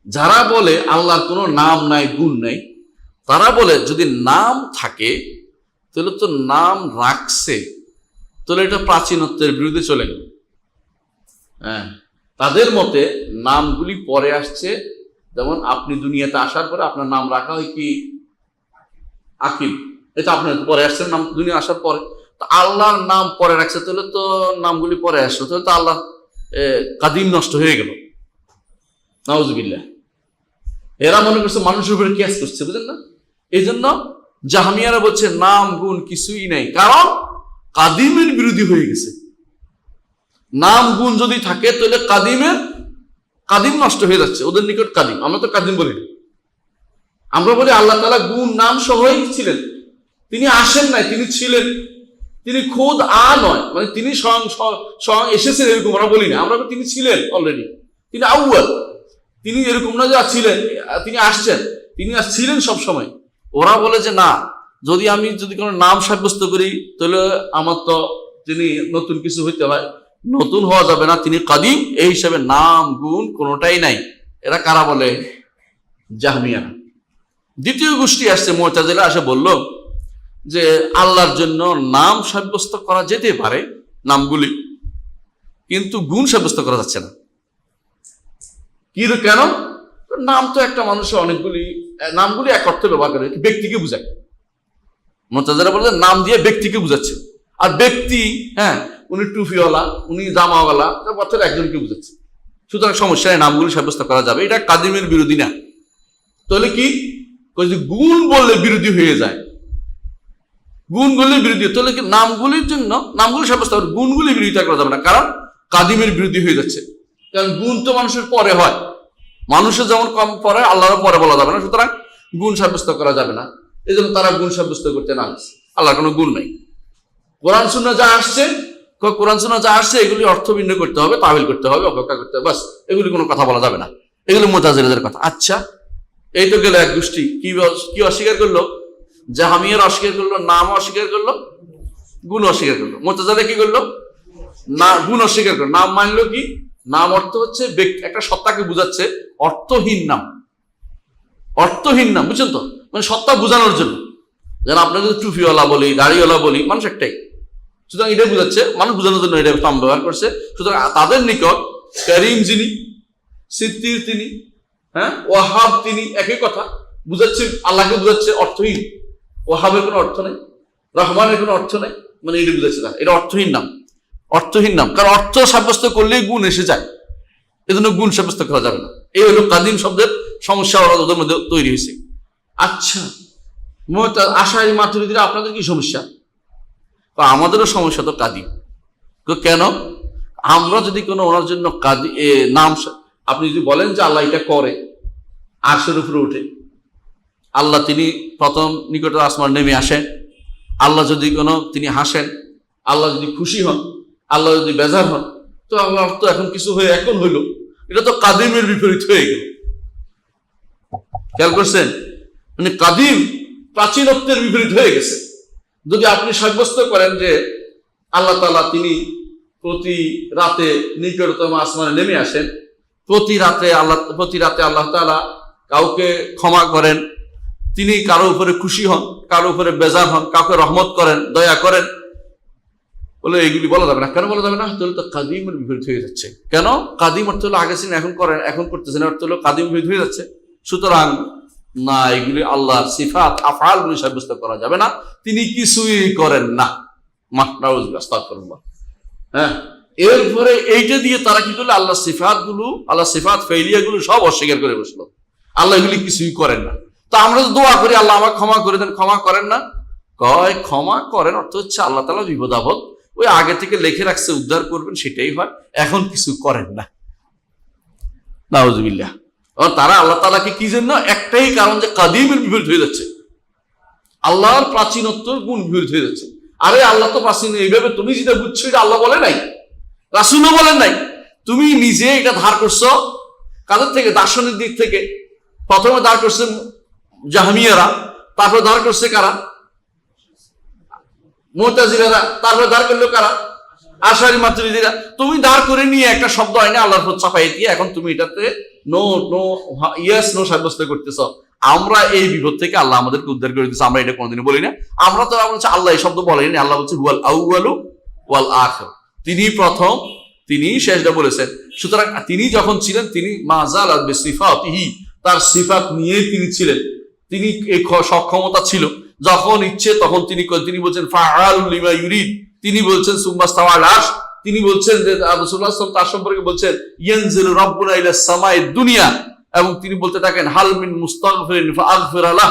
যারা বলে আল্লাহর কোনো নাম নাই, গুণ নাই, তারা বলে যদি নাম থাকে তাহলে তো নাম রাখছে, তাহলে এটা প্রাচীনত্বের বিরুদ্ধে চলে গেল। হ্যাঁ, তাদের মতে নামগুলি পরে আসছে। যেমন আপনি দুনিয়াতে আসার পরে আপনার নাম রাখা হয় কি? আকিব, এটা আপনার পরে আসছে নাম, দুনিয়া আসার পরে। তো আল্লাহর নাম পরে রাখছে, তাহলে তো নামগুলি পরে আসছে, তাহলে তো আল্লাহ কাদিম নষ্ট হয়ে গেল। নাউজুবিল্লাহ। এরা মনে করছে মানুষের উপরে কেস করছে, বুঝলেন না? এই জন্য জাহমিয়ারা বলছে নাম গুণ কিছুই নাই, কারণ কাদিমের বিরোধী হয়ে গেছে। নাম গুণ যদি থাকে তাহলে কাদিম নষ্ট হয়ে যাচ্ছে, ওদের নিকট কাদিম। আমরা তো কাদিম বলি না, আমরা বলি আল্লাহ তাআলা গুণ নাম সহই ছিলেন, তিনি আসেন নাই, তিনি ছিলেন, তিনি খুদ নয়, মানে তিনি স্বয়ং এসেছেন এরকম আমরা বলি না, আমরা তিনি ছিলেন অলরেডি, তিনি আউয়াল, তিনি এরকম না যে ছিলেন, তিনি আসছেন, তিনি ছিলেন সব সময়। ওরা বলে যে না, যদি কোনো নাম সাব্যস্ত করি তাহলে আমার তো তিনি নতুন কিছু হইতে হয়, নতুন হওয়া যাবে না, তিনি কাদিম, এই হিসাবে নাম গুণ কোনোটাই নাই। এরা কারা বলে? জাহমিয়া। দ্বিতীয় গোষ্ঠী আসছে মুতাজিলা, এসে বলল যে আল্লাহর জন্য নাম সাব্যস্ত করা যেতে পারে, নামগুলি, কিন্তু গুণ সাব্যস্ত করা যাচ্ছে না। কেন? নাম তো একটা মানুষের অনেকগুলি, নামগুলি এক অর্থে ব্যবহার করে, ব্যক্তিকে বোঝায়। মুতাজিলা বলে নাম দিয়ে ব্যক্তিকে বোঝাচ্ছে, আর ব্যক্তি, হ্যাঁ, উনি টুপিওয়ালা, উনি জামাওয়ালা, অর্থাৎ একজনকে বোঝাচ্ছে। সুতরাং সমস্যা নেই, নামগুলি সাব্যস্ত করা যাবে, এটা কাদিমের বিরোধী না। তাহলে কি গুণ বললে বিরোধী হয়ে যায়, গুণ বললে বিরোধী, তাহলে কি নামগুলির জন্য নামগুলি সাব্যস্ত হবে, গুণগুলি বিরোধিতা করা যাবে না, কারণ কাদিমের বিরোধী হয়ে যাচ্ছে। কারণ গুণ তো মানুষের পরে হয়, মানুষের যেমন কম পরে, আল্লাহরও পরে বলা যাবে না, সুতরাং গুণ সাব্যস্ত করা যাবে না। এই জন্য তারা গুণ সাব্যস্ত করতে না আসছে, আল্লাহর কোনো গুণ নেই। কোরআন সুন্নাহ যা আসছে কোরআন সুন্নাহ যা আসছে এগুলি অর্থ ভিন্ন করতে হবে, তাবিল করতে হবে, অপেক্ষা করতে হবে, বাস, এগুলি কোনো কথা বলা যাবে না, এগুলি মুতাজিলাদের কথা। আচ্ছা, এই তো গেল এক গোষ্ঠী। কি অস্বীকার করলো? জাহমিয়ার অস্বীকার করলো, নাম অস্বীকার করলো, গুণ অস্বীকার করলো। মুতাজিলা কি করলো? না, গুণ অস্বীকার করলো। নাম মানলো কি? নাম অর্থ হচ্ছে একটা সত্তাকে বুঝাচ্ছে, অর্থহীন নাম, অর্থহীন নাম, বুঝছেন তো? মানে সত্তা বোঝানোর জন্য। যেন আপনার যদি টুপিওয়ালা বলি, দাড়িওয়ালা বলি, মানুষ একটাই, সুতরাং এটাই বুঝাচ্ছে, মানুষ বোঝানোর জন্য এটা নাম ব্যবহার করছে। সুতরাং তাদের নিকট করিম যিনি, সিদ্দির তিনি, হ্যাঁ, ওয়াহাব তিনি, একই কথা বুঝাচ্ছে, আল্লাহকে বুঝাচ্ছে অর্থহীন। ওয়াহাবের কোনো অর্থ নেই, রহমানের কোনো অর্থ নেই, মানে এটা বুঝাচ্ছে না, এটা অর্থহীন নাম, অর্থহীন নাম। কারণ অর্থ সাব্যস্ত করলেই গুণ এসে যায়, এজন্য গুণ সাব্যস্ত করা যাবে না। এই হলো কাদিম শব্দের সমস্যা ওদের মধ্যে তৈরি হয়েছে। আচ্ছা, আশারি মাতুরিদিরা আপনাদের কি সমস্যা? আমাদেরও সমস্যা তো কাদিম। কেন? আমরা যদি কোনো ওনার জন্য নাম, আপনি যদি বলেন যে আল্লাহ এটা করে, আরশের উপরে উঠে, আল্লাহ তিনি প্রথম নিকটের আসমান নেমে আসেন, আল্লাহ যদি তিনি হাসেন, আল্লাহ যদি খুশি হন, আল্লাহ যদি বেজার হন, তো আল্লাহ তো এখন কিছু হয়ে এখন হইল, এটা তো কাদিমের বিপরীত হয়ে গেল। খেয়াল করছেন? মানে কাদিম প্রাচীনত্বের বিপরীত হয়ে গেছে। যদি আপনি সাব্যস্ত করেন যে আল্লাহ তাআলা তিনি প্রতি রাতে নিকটতম আসমানে নেমে আসেন, প্রতি রাতে আল্লাহ তাআলা কাউকে ক্ষমা করেন, তিনি কারো উপরে খুশি হন, কারো উপরে বেজার হন, কাউকে রহমত করেন, দয়া করেন, বলে এগুলি বলা যাবে না। কেন বলা যাবে না? তাহলে তো কাদিমের বিপরীত হয়ে যাচ্ছে। কেন? কাদিম অর্থ হলো আগে ছিলেন, এখন করেন, এখন করতেছেন, অর্থ হলো কাদিম বিপরীত হয়ে যাচ্ছে। সুতরাং না, এগুলি আল্লাহর সিফাত আফআলগুলি সাব্যস্ত করা যাবে না, তিনি কিছুই করেন না। হ্যাঁ, এরপরে এইটা দিয়ে তারা কি করলো? আল্লাহ সিফাত ফেলিয়াগুলো সব অস্বীকার করে বসলো। আল্লাহ এগুলি কিছুই করেন না। তো আমরা তো দোয়া করি আল্লাহ আমাকে ক্ষমা করে দেন, ক্ষমা করেন না। কয় ক্ষমা করেন অর্থ হচ্ছে আল্লাহ তাআলা বিপদ আপদ ওই আগে থেকে লিখে রাখছে, উদ্ধার করবেন, সেটাই হয়, এখন কিছু করেন না। নাউযুবিল্লাহ। তারা আল্লাহ তাআলাকে কি জন্য? একটাই কারণ, যে কাদিমের বিপরীত হয়ে যাচ্ছে, আল্লাহর প্রাচীনত্ব গুণ বিপরীত হয়ে যাচ্ছে। আরে আল্লাহ তো প্রাচীন, এইভাবে তুমি যেটা বুঝছো এটা আল্লাহ বলে নাই, রাসূলও বলেন নাই, তুমি নিজে এটা ধার করছো। কাদের থেকে? দার্শনিক দিক থেকে। প্রথমে ধার করছে জাহমিয়ারা, তারপরে ধার করছে কারা? মুতাজিলারা, তারপরে ধার করলো কারা? আশারি মাতুরিদিরা। তুমি দাঁড় করে নিয়ে একটা শব্দ হয় না আল্লাহর উপর চাপাই দিয়ে এখন তুমি এটাতে নো সাব্যস্ত করতেছ। আমরা এই বিপদ থেকে আল্লাহ আমাদেরকে উদ্ধার করে দিচ্ছে, আমরা এটা কোনোদিনও বলি না। আমরা তো বলছি আল্লাহ এই শব্দ বলেনি, আল্লাহ বলছে হুয়াল আউয়ালু ওয়াল আখির, তিনি প্রথম, তিনি শেষটা বলেছেন। সুতরাং তিনি যখন ছিলেন, তিনি মাজাল বিসিফাতিহি, তার সিফাত নিয়ে তিনি ছিলেন, তিনি এই সক্ষমতা ছিল, যখন ইচ্ছে তখন তিনি বলছেন ফাআলুল লিমা ইউরিদ, তিনি বলছেন সুম্মাস্তাওয়া আলাল আরশ, তিনি বলছেন যে রাসূলুল্লাহ সাল্লাল্লাহু আলাইহি ওয়াসাল্লাম তার সম্পর্কে বলছেন ইয়ানজিলু রাব্বুনা ইলা সামাইদ দুনিয়া, এবং তিনি বলতে থাকেন হাল মিন মুস্তাগফিরিন ফাআগফির লাহ,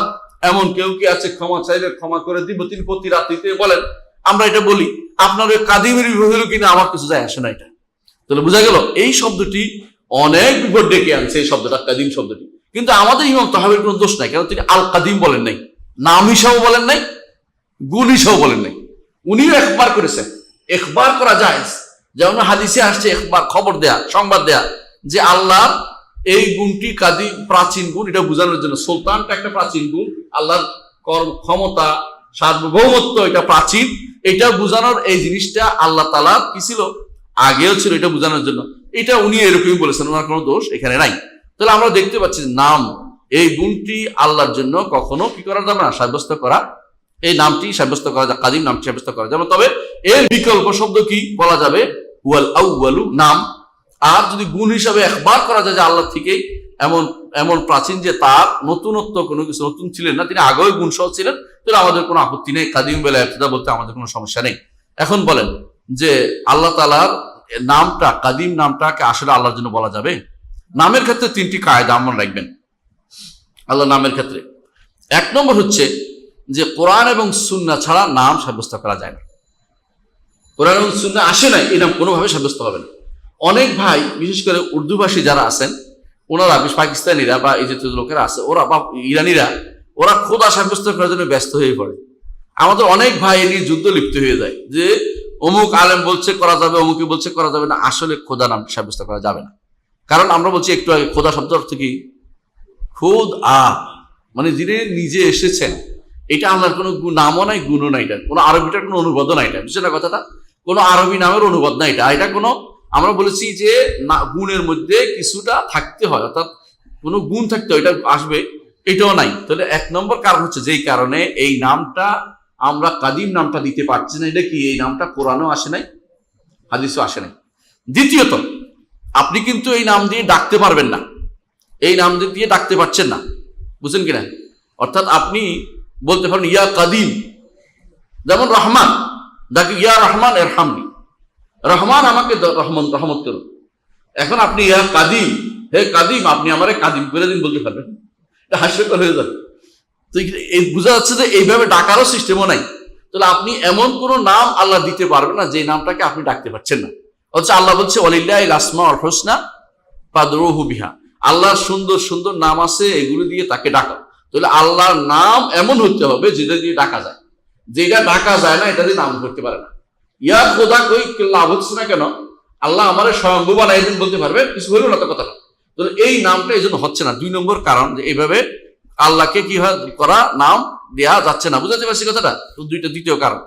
এমন কেউ কি আছে ক্ষমা চাইলে ক্ষমা করে দিব। তিনি প্রতি রাত্রিতে বলেন। আমরা এটা বলি, আপনার ওই কাদিমের বিপদ হলো কিনা আমার কিছু যায় আসে না। এটা তাহলে বোঝা গেল এই শব্দটি অনেক বিপদ ডেকে আনছে, এই শব্দটা কাদিম শব্দটি। কিন্তু আমাদের ইমাম তাহাবীর কোনো দোষ নাই, কারণ তিনি আল কাদিম বলেন নাই, নাম হিসাবেও বলেন নাই, গুণ হিসাবেও বলেন নাই। উনিও একবার করেছেন, একবার করা যায়, যেমন হাদিসে আসছে একবার খবর দেয়া, সংবাদ দেয়া যে আল্লাহর এই গুণটি কাদিম, প্রাচীন গুণ, এটা বোঝানোর জন্য। সুলতানটা একটা প্রাচীন গুণ, আল্লাহর ক্ষমতা, সার্বভৌমত্ব এটা প্রাচীন, এটা বোঝানোর এই জিনিসটা আল্লাহ তাআলার কি ছিল, আগেও ছিল, এটা বোঝানোর জন্য। এটা উনি এরকমই বলেছেন, ওনার কোনো দোষ এখানে নাই। তাহলে আমরা দেখতে পাচ্ছি নাম, এই গুণটি আল্লাহর জন্য কখনো কি করা যাবে না, সাব্যস্ত করা, এই নামটি সাব্যস্ত করা যায়, কাদিম নামটি সাব্যস্ত করা যাবে। তবে এর বিকল্প শব্দ কি বলা যাবে? হুয়াল আউয়ালু, নাম। আর যদি গুণ হিসাবে একবার করা যায় যে আল্লাহ থেকেই এমন প্রাচীন যে তার নতুনত্ব কোনো কিছু নতুন ছিলেন না, তিনি আগেও গুণ সহ ছিলেন, তাহলে আমাদের কোনো আপত্তি নেই, কাদিম বেলা ইবতিদা বলতে আমাদের কোনো সমস্যা নেই। এখন বলেন যে আল্লাহ তাআলার নামটা, কাদিম নামটাকে আসলে আল্লাহর জন্য বলা যাবে? নামের ক্ষেত্রে তিনটি কায়দা আমরা রাখবেন আল্লাহ নামের ক্ষেত্রে। এক নম্বর হচ্ছে যে কোরআন এবং সুন্নাহ ছাড়া নাম সাব্যস্ত করা যায় না। কোরআন এবং সুন্নাহ আসে নাই, এই নাম কোনোভাবে সাব্যস্ত হবে না। অনেক ভাই, বিশেষ করে উর্দুভাষী যারা আছেন, ওনারা পাকিস্তানিরা বা এই জাতীয় লোকেরা আছে, ওরা বা ইরানিরা, ওরা খোদা সাব্যস্ত করার জন্য ব্যস্ত হয়ে পড়ে। আমাদের অনেক ভাই এ নিয়ে যুদ্ধ লিপ্ত হয়ে যায় যে অমুক আলেম বলছে করা যাবে, অমুকে বলছে করা যাবে না, আসলে খোদা নাম সাব্যস্ত করা যাবে না। কারণ আমরা বলছি একটু আগে, খোদা শব্দ অর্থ কি? খুদ মানে যিনি নিজে এসেছেন। এটা আল্লাহর কোনো নামও নাই, গুণও নাই, এটা কোনো আরবিটার কোনো অনুবাদও নাই, এটা বুঝছেন না কথাটা? কোনো আরবি নামের অনুবাদ না এটা। এটা কোনো, আমরা বলেছি যে গুণের মধ্যে কিছুটা থাকতে হয়, অর্থাৎ কোনো গুণ থাকতে হয়, এটা আসবে, এটাও নাই। তাহলে এক নম্বর কারণ হচ্ছে যেই কারণে এই নামটা আমরা কাদিম নামটা দিতে পারছি না, এটা কি এই নামটা কোরআনেও আসে নাই, হাদিসও আসে নাই। দ্বিতীয়ত, আপনি কিন্তু এই নাম দিয়ে ডাকতে পারবেন না, এই নাম দিয়ে ডাকতে পারছেন না, বুঝছেন কিনা? অর্থাৎ আপনি বলতে পারেন ইয়া কাদিম, যেমন রহমান, ডাকি ইয়া রহমান এরহামনি, রহমান আমাকে রহমত করুন। এখন আপনি ইয়া কাদিম, হে কাদিম আপনি আমারে কাদিম করে দিন বলতে পারবেন, এটা হাস্যকর হয়ে যাবে। তো এই বোঝা যাচ্ছে যে এইভাবে ডাকারও সিস্টেমও নাই। তাহলে আপনি এমন কোন নাম আল্লাহ দিতে পারবেন না যে নামটাকে আপনি ডাকতে পারছেন না। অথচ আল্লাহ বলছে ওয়ালিল্লাহিল আসমাউল হুসনা ফাদউহু বিহা, আল্লাহর সুন্দর সুন্দর নাম আছে, এগুলো দিয়ে তাকে ডাকা। তাহলে আল্লাহর নাম এমন হতে হবে যেটা দিয়ে ডাকা যায়, যেটা ডাকা যায় না এটা দিয়ে নাম করতে পারে না। ইয়া খোদা কই লাভ হচ্ছে না কেন? আল্লাহ আমারে স্বয়ম্ভু বানাই দিন বলতে পারবে, কিছু হইল না তো কথাটা। তাহলে এই নামটা এই জন্য হচ্ছে না। 2 নম্বর কারণ যে এইভাবে আল্লাহকে কি করা, নাম দেয়া যাচ্ছে না। বুঝাতে পারছি কথাটা? তো দ্বিতীয় কারণ।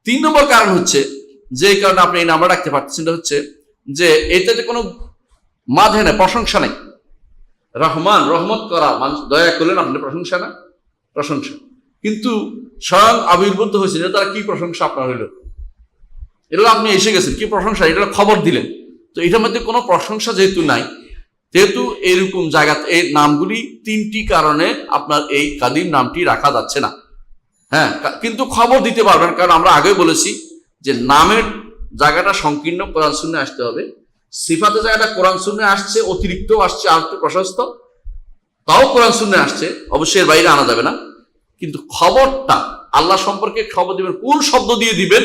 3 নম্বর কারণ হচ্ছে যে কারণে আপনি এই নামটা রাখতে পারছেন, সেটা হচ্ছে যে এটাতে কোনো মাধে নেই, প্রশংসা নেই। রহমান, রহমত করা, মানুষ দয়া করলেন, আপনি প্রশংসা না? প্রশংসা। কিন্তু স্বয়ং আবির্ভূত হয়েছে, এটা তারা কি প্রশংসা আপনার হইল? এটা আপনি এসে গেছেন, কি প্রশংসা? এটা খবর দিলেন। তো এটার মধ্যে কোনো প্রশংসা যেহেতু নাই, যেহেতু এইরকম জায়গাতে এই নামগুলি 3টি কারণে আপনার এই কাদিম নামটি রাখা যাচ্ছে না। হ্যাঁ, কিন্তু খবর দিতে পারবেন, কারণ আমরা আগে বলেছি যে নামের জায়গাটা সংকীর্ণ কোরআন সুন্নাহে আসতে হবে, সিফাতের জায়গাটা কোরআন সুন্নাহে আসছে, অতিরিক্ত আসছে আর একটু প্রশস্ত, তাও কোরআন সুন্নাহে আসছে, অবশ্যই এর বাইরে আনা যাবে না। কিন্তু খবরটা আল্লাহ সম্পর্কে খবর দিবেন, কোন শব্দ দিয়ে দিবেন,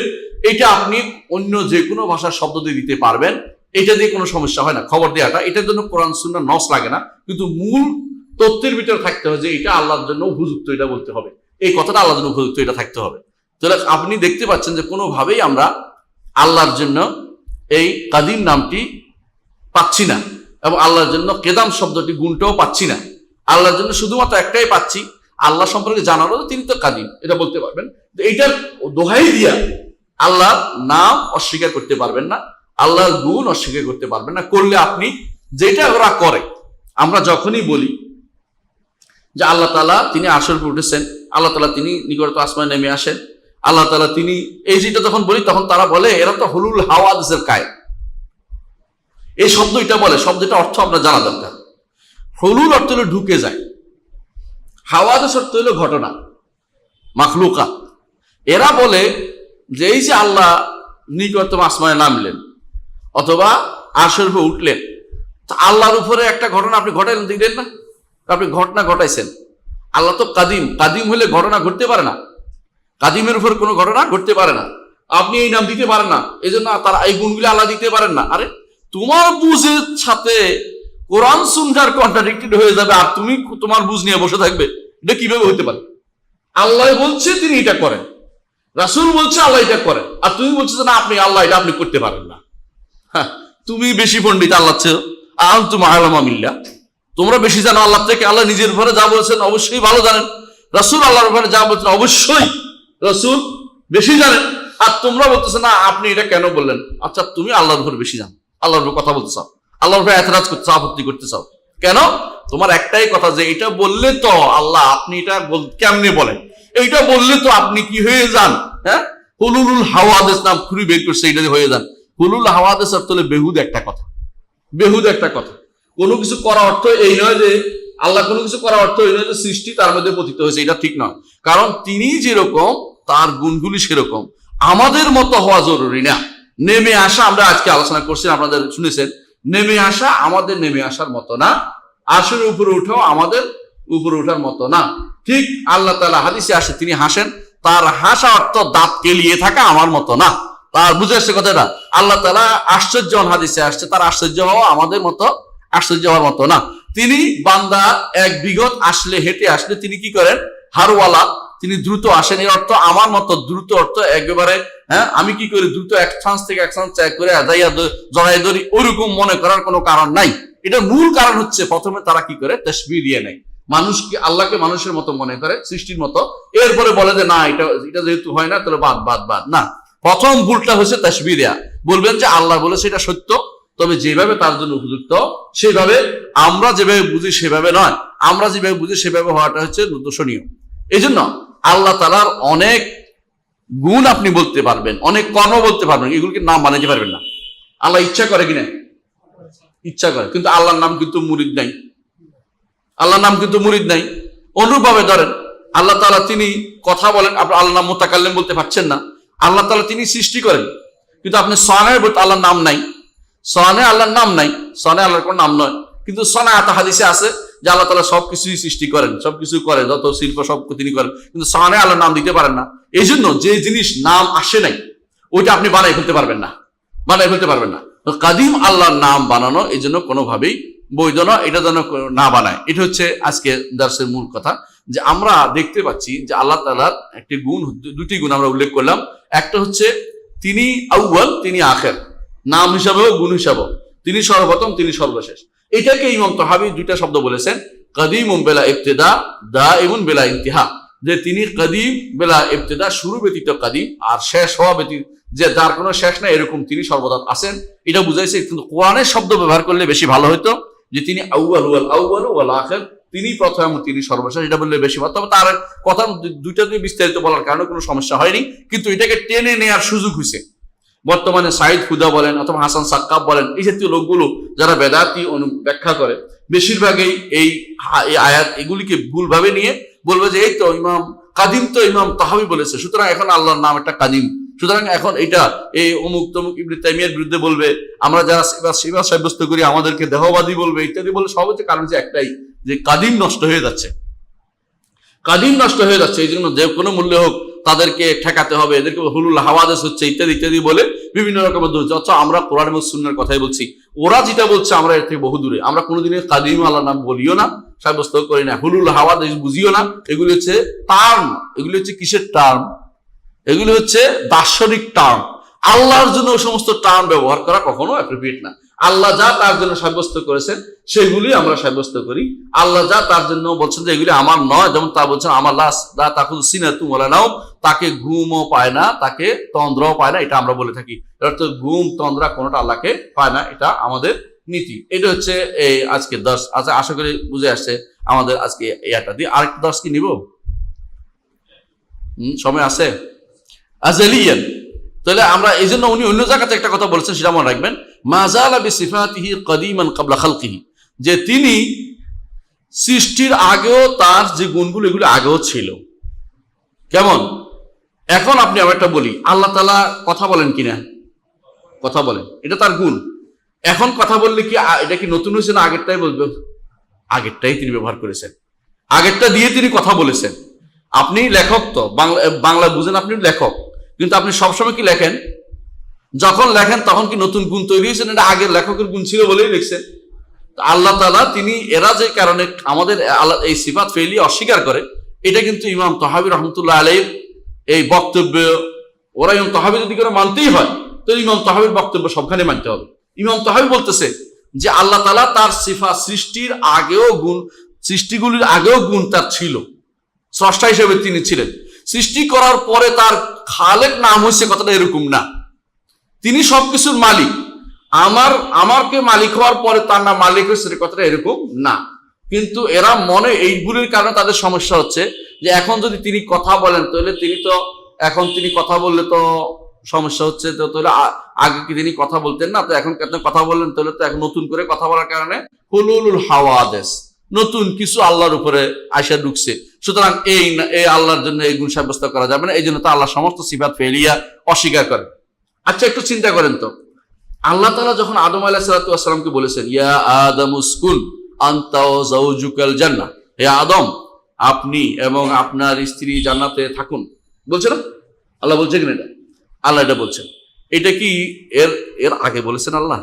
এটা আপনি অন্য যে কোনো ভাষার শব্দ দিয়ে দিতে পারবেন, এটা দিয়ে কোনো সমস্যা হয় না খবর দেওয়াটা। এটার জন্য কোরআন সুন্নাহ নস লাগে না, কিন্তু মূল তথ্যের ভিতরে থাকতে হবে যে এটা আল্লাহর জন্য উপযুক্ত, এটা বলতে হবে, এই কথাটা আল্লাহর জন্য উপযুক্ত, এটা থাকতে হবে। তাহলে আপনি দেখতে পাচ্ছেন যে কোনোভাবেই আমরা আল্লাহর জন্য এই কাদিম নামটি পাচ্ছি না, এবং আল্লাহর জন্য কেদাম শব্দটি গুণটাও পাচ্ছি না। আল্লাহর জন্য শুধুমাত্র একটাই পাচ্ছি, আল্লাহ সম্পর্কে জানানো, তিনি তো কাদিম, এটা বলতে পারবেন। এইটার দোহাই দিয়া আল্লাহর নাম অস্বীকার করতে পারবেন না, আল্লাহর গুণ অস্বীকার করতে পারবেন না। করলে আপনি যেটা ওরা করে, আমরা যখনই বলি যে আল্লাহ তাআলা তিনি আরশের উপর উঠেছেন, আল্লাহ তাআলা তিনি নিকটত আসমানে নেমে আসেন, আল্লাহ তাআলা তিনি, এই যেটা যখন বলি তখন তারা বলে এরা তো হুলুল হাওয়াদিসের কায়েল। এই শব্দ এটা বলে, শব্দটা অর্থ আমরা জানা দরকার। হুলুল অর্থ হলো ঢুকে যায়, হাওয়াদিস অর্থ হলো ঘটনা, মাখলুকাত। এরা বলে যে এই যে আল্লাহ নিকটতম আসমানে নামলেন অথবা আরশের উপর উঠলেন, আল্লাহর উপরে একটা ঘটনা আপনি ঘটাইলেন, দিলেন না, আপনি ঘটনা ঘটাইছেন। আল্লাহ তো কাদিম, কাদিম হলে ঘটনা ঘটতে পারে না, কাদিমের উপর কোনো ঘটনা ঘটতে পারে না, আপনি এই নাম দিতে পারেন না, এই জন্য তারা এই গুণগুলি আল্লাহ দিতে পারেন না। আরে তোমার বুঝের সাথে কোরআন সুন্নাহর কন্ট্রাডিক্টেড হয়ে যাবে, আর তুমি তোমার বুঝ নিয়ে বসে থাকবে, এটা কিভাবে হতে পারে? আল্লাহ বলছে তিনি এটা করেন, রাসূল বলছে আল্লাহ এটা করেন, আর তুমি বলছো না আপনি আল্লাহ এটা আপনি করতে পারেন না। হ্যাঁ, তুমি বেশি পণ্ডিত আল্লাহ চেয়ে, আনতুম আ'লামু বিল্লাহ, তোমরা বেশি জানো আল্লাহ থেকে। আল্লাহ নিজের উপরে যা বলেছেন অবশ্যই ভালো জানেন, রাসূল আল্লাহর উপরে যা বলছেন অবশ্যই রাসূল বেশি জানেন, আর তোমরা বলতেছো না আপনি এটা কেন বললেন? আচ্ছা, তুমি আল্লাহর উপরে বেশি জানো, আল্লাহর উপরে কথা বলতে চাও, আল্লাহর উপরে এতরাজ করতে চাও, আপত্তি করতে চাও কেন? তোমার একটাই কথা যে এটা বললে তো আল্লাহ, আপনি এটা কেমনে বলেন, এইটা বললে তো আপনি কি হয়ে যান? হ্যাঁ, হুলুল হাওয়াদিস নাম খুঁড়ি বের করছে, এটা হয়ে যান। হুলুল হাওয়াদিস অর্থ হলে বেহুদ একটা কথা, বেহুদ একটা কথা। কোনো কিছু করা অর্থ এই নয় যে আল্লাহ, কোনো কিছু করা অর্থ এই নয় যে সৃষ্টি তার মধ্যে পতিত হয়েছে, এটা ঠিক নয়। কারণ তিনি যেরকম তার গুণগুলি সেরকম, আমাদের মতো হওয়া জরুরি না। নেমে আসা, আমরা আজকে আলোচনা করছি, আপনাদের শুনেছেন, নেমে আসা আমাদের নেমে আসার মতো না, আরশের উপরে উঠাও আমাদের উপরে ওঠার মতো না। ঠিক আল্লাহ তাআলা হাদিসে আসে তিনি হাসেন, তার হাসা অর্থ দাঁত কেলিয়ে থাকা আমার মতো না। তার বুঝে আসছে কথাটা? আল্লাহ তাআলা আশ্চর্য হাদিসে আসছে, তার আশ্চর্য হওয়া আমাদের মতো আশ্চর্য হওয়ার মতো না। তিনি বান্দা এক বিগত আসলে, হেঁটে আসলে তিনি কি করেন? হারওয়ালা, তিনি দ্রুত আসেন, এর অর্থ আমার মতো দ্রুত অর্থ একেবারে, হ্যাঁ আমি কি করি দ্রুত এক স্থান থেকে এক স্থান ত্যাগ করে জড়াই ধরি, ওইরকম মনে করার কোনো কারণ নাই। এটা মূল কারণ হচ্ছে প্রথমে তারা কি করে তাসবিহ দিয়ে নেয়, মানুষকে আল্লাহকে মানুষের মতো মনে করে, সৃষ্টির মতো, এরপরে বলে যে না এটা এটা যেহেতু হয় না তাহলে বাদ বাদ বাদ। না, প্রথম ভুলটা হচ্ছে তাসবিহ দেয়া। বলবেন যে আল্লাহ বলেছে এটা সত্য, তবে যেভাবে তার জন্য উপযুক্ত সেভাবে, আমরা যেভাবে বুঝি সেভাবে নয়, আমরা যেভাবে বুঝি সেভাবে হওয়াটা হচ্ছে দোষণীয়। এই জন্য আল্লাহ তাআলার অনেক গুণ আপনি বলতে পারবেন, অনেক কর্ম বলতে পারবেন, এগুলোকে নাম বানাইতে পারবেন না। আল্লাহ ইচ্ছা করে কিনা? ইচ্ছা করে, কিন্তু আল্লাহর নাম কিন্তু মুরিদ নাই, আল্লাহর নাম কিন্তু মুরিদ নাই। অনুরূপভাবে ধরেন আল্লাহ তাআলা তিনি কথা বলেন, আপনি আল্লাহর নাম মুতাকাল্লিম বলতে পারছেন না। আল্লাহ তাআলা তিনি সৃষ্টি করেন, কিন্তু আপনি সনে বলতে আল্লাহর নাম নাই, সনে আল্লাহর নাম নাই, সনে আল্লাহর কোনো নাম নয়। কিন্তু সনাআত হাদিসে আছে যে আল্লাহ তাআলা সবকিছুই সৃষ্টি করেন, সবকিছু করেন, যত শিল্প সব তিনি করেন, কিন্তু সনে আল্লাহর নাম দিতে পারেন না। এই জন্য যে জিনিস নাম আসে নাই ওইটা আপনি বানাই ফেলতে পারবেন না, বানাই ফেলতে পারবেন না। কাদিম আল্লাহর নাম বানানো এই জন্য কোনোভাবেই বৈধ না, এটা যেন না বানায়। এটা হচ্ছে আজকে দার্সের মূল কথা, যে আমরা দেখতে পাচ্ছি যে আল্লাহ তাআলার একটি গুণ, দুটি গুণ আমরা উল্লেখ করলাম। একটা হচ্ছে তিনি আউয়াল, তিনি আখের, নাম হিসাবেও গুণ হিসাবেও তিনি সর্বপ্রথম, তিনি সর্বশেষ। এটাকে ইমাম তাহাবী দুইটা শব্দ বলেছেন, কাদিমুন বেলা ইবতিদা, দাইমুন বেলা ইনতিহা, যে তিনি কাদিম বেলা ইবতিদা, শুরু ব্যতীত কাদিম, আর শেষ হওয়া ব্যতীত যে যার কোনো শেষ নাই, এরকম তিনি সর্বদা আছেন। এটা বুঝাইছে, কিন্তু কোরআনের শব্দ ব্যবহার করলে বেশি ভালো হতো, যে তিনি আউয়াল ওয়াল আউয়াল ওয়াল আখির, তিনি প্রথম তিনি সর্বশেষ, এটা বললে বেশি ভালো। তবে তার কথা দুইটা দিয়ে বিস্তারিত বলার কারণে কোনো সমস্যা হয়নি, কিন্তু এটাকে টেনে নেওয়ার সুযোগ হয়েছে। বর্তমানে সাইদ খুদা বলেন অথবা হাসান সাক্কাব বলেন, এই জাতীয় লোকগুলো যারা বেদাতি ব্যাখ্যা করে, বেশিরভাগই এই আয়াত এগুলিকে ভুলভাবে নিয়ে বলবে যে এই তো ইমাম কাদিম, তো ইমাম তাহাবী বলেছে, সুতরাং এখন আল্লাহর নাম একটা কাদিম, সুতরাং এখন এটা এই অমুক তমুক ইবনে তাইমিয়ার বিরুদ্ধে বলবে, আমরা যারা সিফাত সাব্যস্ত করি আমাদেরকে দেহবাদী বলবে, ইত্যাদি বলে। সব হচ্ছে কারণ যে একটাই, যে কাদিম নষ্ট হয়ে যাচ্ছে, কাদিম নষ্ট হয়ে যাচ্ছে। এই জন্য যে কোনো মূল্যে হোক তাদেরকে ঠেকাতে হবে, এদেরকে হুলুল হাওয়াদেস হচ্ছে ইত্যাদি ইত্যাদি বলে বিভিন্ন রকমের দোষ। অথচ আমরা কোরআন এবং সুন্নাহর কথাই বলছি, ওরা যেটা বলছে আমরা এর থেকে বহু দূরে। আমরা কোনোদিনই কাদিম আল্লাহর নাম বলিও না, সাব্যস্ত করি না, হুলুল হাওয়াদেস বুঝিও না। এগুলি হচ্ছে টার্ম, এগুলি হচ্ছে কিসের টার্ম? এগুলি হচ্ছে দার্শনিক টার্ম। আল্লাহর জন্য ওই সমস্ত টার্ম ব্যবহার করা কখনো অ্যাপ্রোপ্রিয়েট না। আল্লাহ যা তার জন্য সাব্যস্ত করেছেন সেগুলি আমরা সাব্যস্ত করি। আল্লাহ যা তার জন্য বলছেন যে এগুলি আমার নয়, যেমন তা বলছেন আমার নাও, তাকে ঘুমও পায় না, তাকে তন্দ্রাও পায় না, এটা আমরা বলে থাকি। এর অর্থ ঘুম তন্দ্রা কোনোটা আল্লাহকে পায় না, এটা আমাদের নীতি। এটা হচ্ছে এই আজকের দর্শ। আচ্ছা, আশা করি বুঝে আসছে আমাদের আজকে এটা দিয়ে। আরেকটা দর্শ কি নিব? সময় আছে? আজালিয়ান। তাহলে আমরা এই জন্য উনি অন্য জায়গাতে একটা কথা বলেছেন, সেটা মনে রাখবেন, মাজালা বিসিফাতিহি কাদিমান ক্বাবলা খালকিহি, যে তিনি সৃষ্টির আগেও তার যে গুণগুলো এগুলো আগেও ছিল। কেমন? এখন আপনি আমি একটা বলি, আল্লাহ তাআলা কথা বলেন কিনা? কথা বলেন, এটা তার গুণ। এখন কথা বললে কি এটা কি নতুন হয়েছে না আগেরটাই বলবে? আগেরটাই তিনি ব্যবহার করেছেন, আগেরটা দিয়ে তিনি কথা বলেছেন। আপনি লেখক, তো বাংলা বুঝেন, আপনি লেখক, কিন্তু আপনি সবসময় কি লেখেন? যখন লেখেন তখন কি নতুন গুণ তৈরি হয়েছেন? এটা আগের লেখকের গুণ ছিল বলেই লিখছেন। আল্লাহ তাআলা তিনি এরা যে কারণে আমাদের এই সিফাত ফেলি অস্বীকার করে, এটা কিন্তু ইমাম তাহাবী রহমতুল্লাহ আলাইহির এই বক্তব্য, ওরা ইমাম তাহাবী যদি করে মানতেই হয় তো ইমাম তাহাবীর বক্তব্য সবখানে মানতে হবে। ইমাম তাহাবী বলতেছে যে আল্লাহ তাআলা তার সিফাত সৃষ্টির আগেও গুণ, সৃষ্টিগুলির আগেও গুণ তার ছিল, স্রষ্টা হিসেবে তিনি ছিলেন। সৃষ্টি করার পরে তার খালেক নাম হয়েছে, কথাটা এরকম না। তিনি সবকিছুর মালিক, আমারকে মালিক হওয়ার পরে তার নাম মালিক হয়েছে, কথাটা এরকম না। কিন্তু এরা মনে এইগুলির কারণে তাদের সমস্যা হচ্ছে যে এখন যদি তিনি কথা বলেন তাহলে তিনি তো, এখন তিনি কথা বললে তো সমস্যা হচ্ছে, তো তাহলে আগে কি তিনি কথা বলতেন না? তো এখন কথা বললেন তাহলে তো এখন নতুন করে কথা বলার কারণে হুলুল হাওয়াদেস, নতুন কিছু আল্লাহর উপরে আয়সা ঢুকছে। সুতরাং এই আল্লাহর জন্য এই গুণ সাব্যস্ত করা যাবে না, এই জন্য তো আল্লাহ সমস্ত সিফাত ফেলিয়া অস্বীকার করে। আচ্ছা, একটু চিন্তা করেন তো, আল্লাহ তাআলা যখন আদম আলাইহিস সালাতু ওয়াস সালামকে বলেছেন, ইয়া আদম উসকুন আনতা ওয়া যাওজুকাল জান্নাহ, হে আদম আপনি এবং আপনার স্ত্রী জান্নাতে থাকুন, বলছে না? আল্লাহ বলছে কিনা? এটা আল্লাহ এটা বলছেন। এটা কি এর আগে বলেছেন আল্লাহ?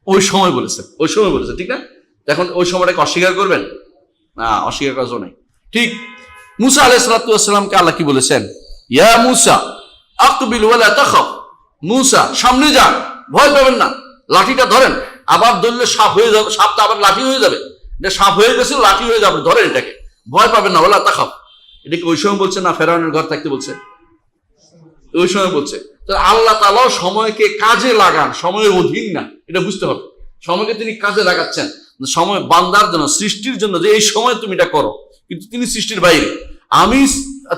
ওই সময় বলেছেন, ওই সময় বলেছেন, ঠিক না? এখন ওই সময়টাকে অস্বীকার করবেন না? অস্বীকার করার জন্য ঠিক মুসা আলাইহিস সালামকে আল্লাহ কি বলেছেন? ইয়া মুসা আকবিল ওয়ালা তাখাফ, মুসা সামনে যান, ভয় পাবেন না, লাঠিটা ধরেন। আবার ধরলে সাপ হয়ে যাবে, সাপটা আবার লাঠি হয়ে যাবে, এটা সাপ হয়ে গেছে লাঠি হয়ে যাবে, ধরেন এটাকে, ভয় পাবেন না, ওয়ালা তাখাফ। এটাকে ওই সময় বলছে না ফেরাউনের ঘর থাকতে বলছে? ওই সময় বলছে। তো আল্লাহ তাআলা সময়কে কাজে লাগান, সময়ের অধীন না, এটা বুঝতে হবে। সময়কে তিনি কাজে লাগাচ্ছেন সময় বান্দার জন্য, সৃষ্টির জন্য, যে এই সময় তুমি এটা করো। কিন্তু তিনি সৃষ্টির বাইরে,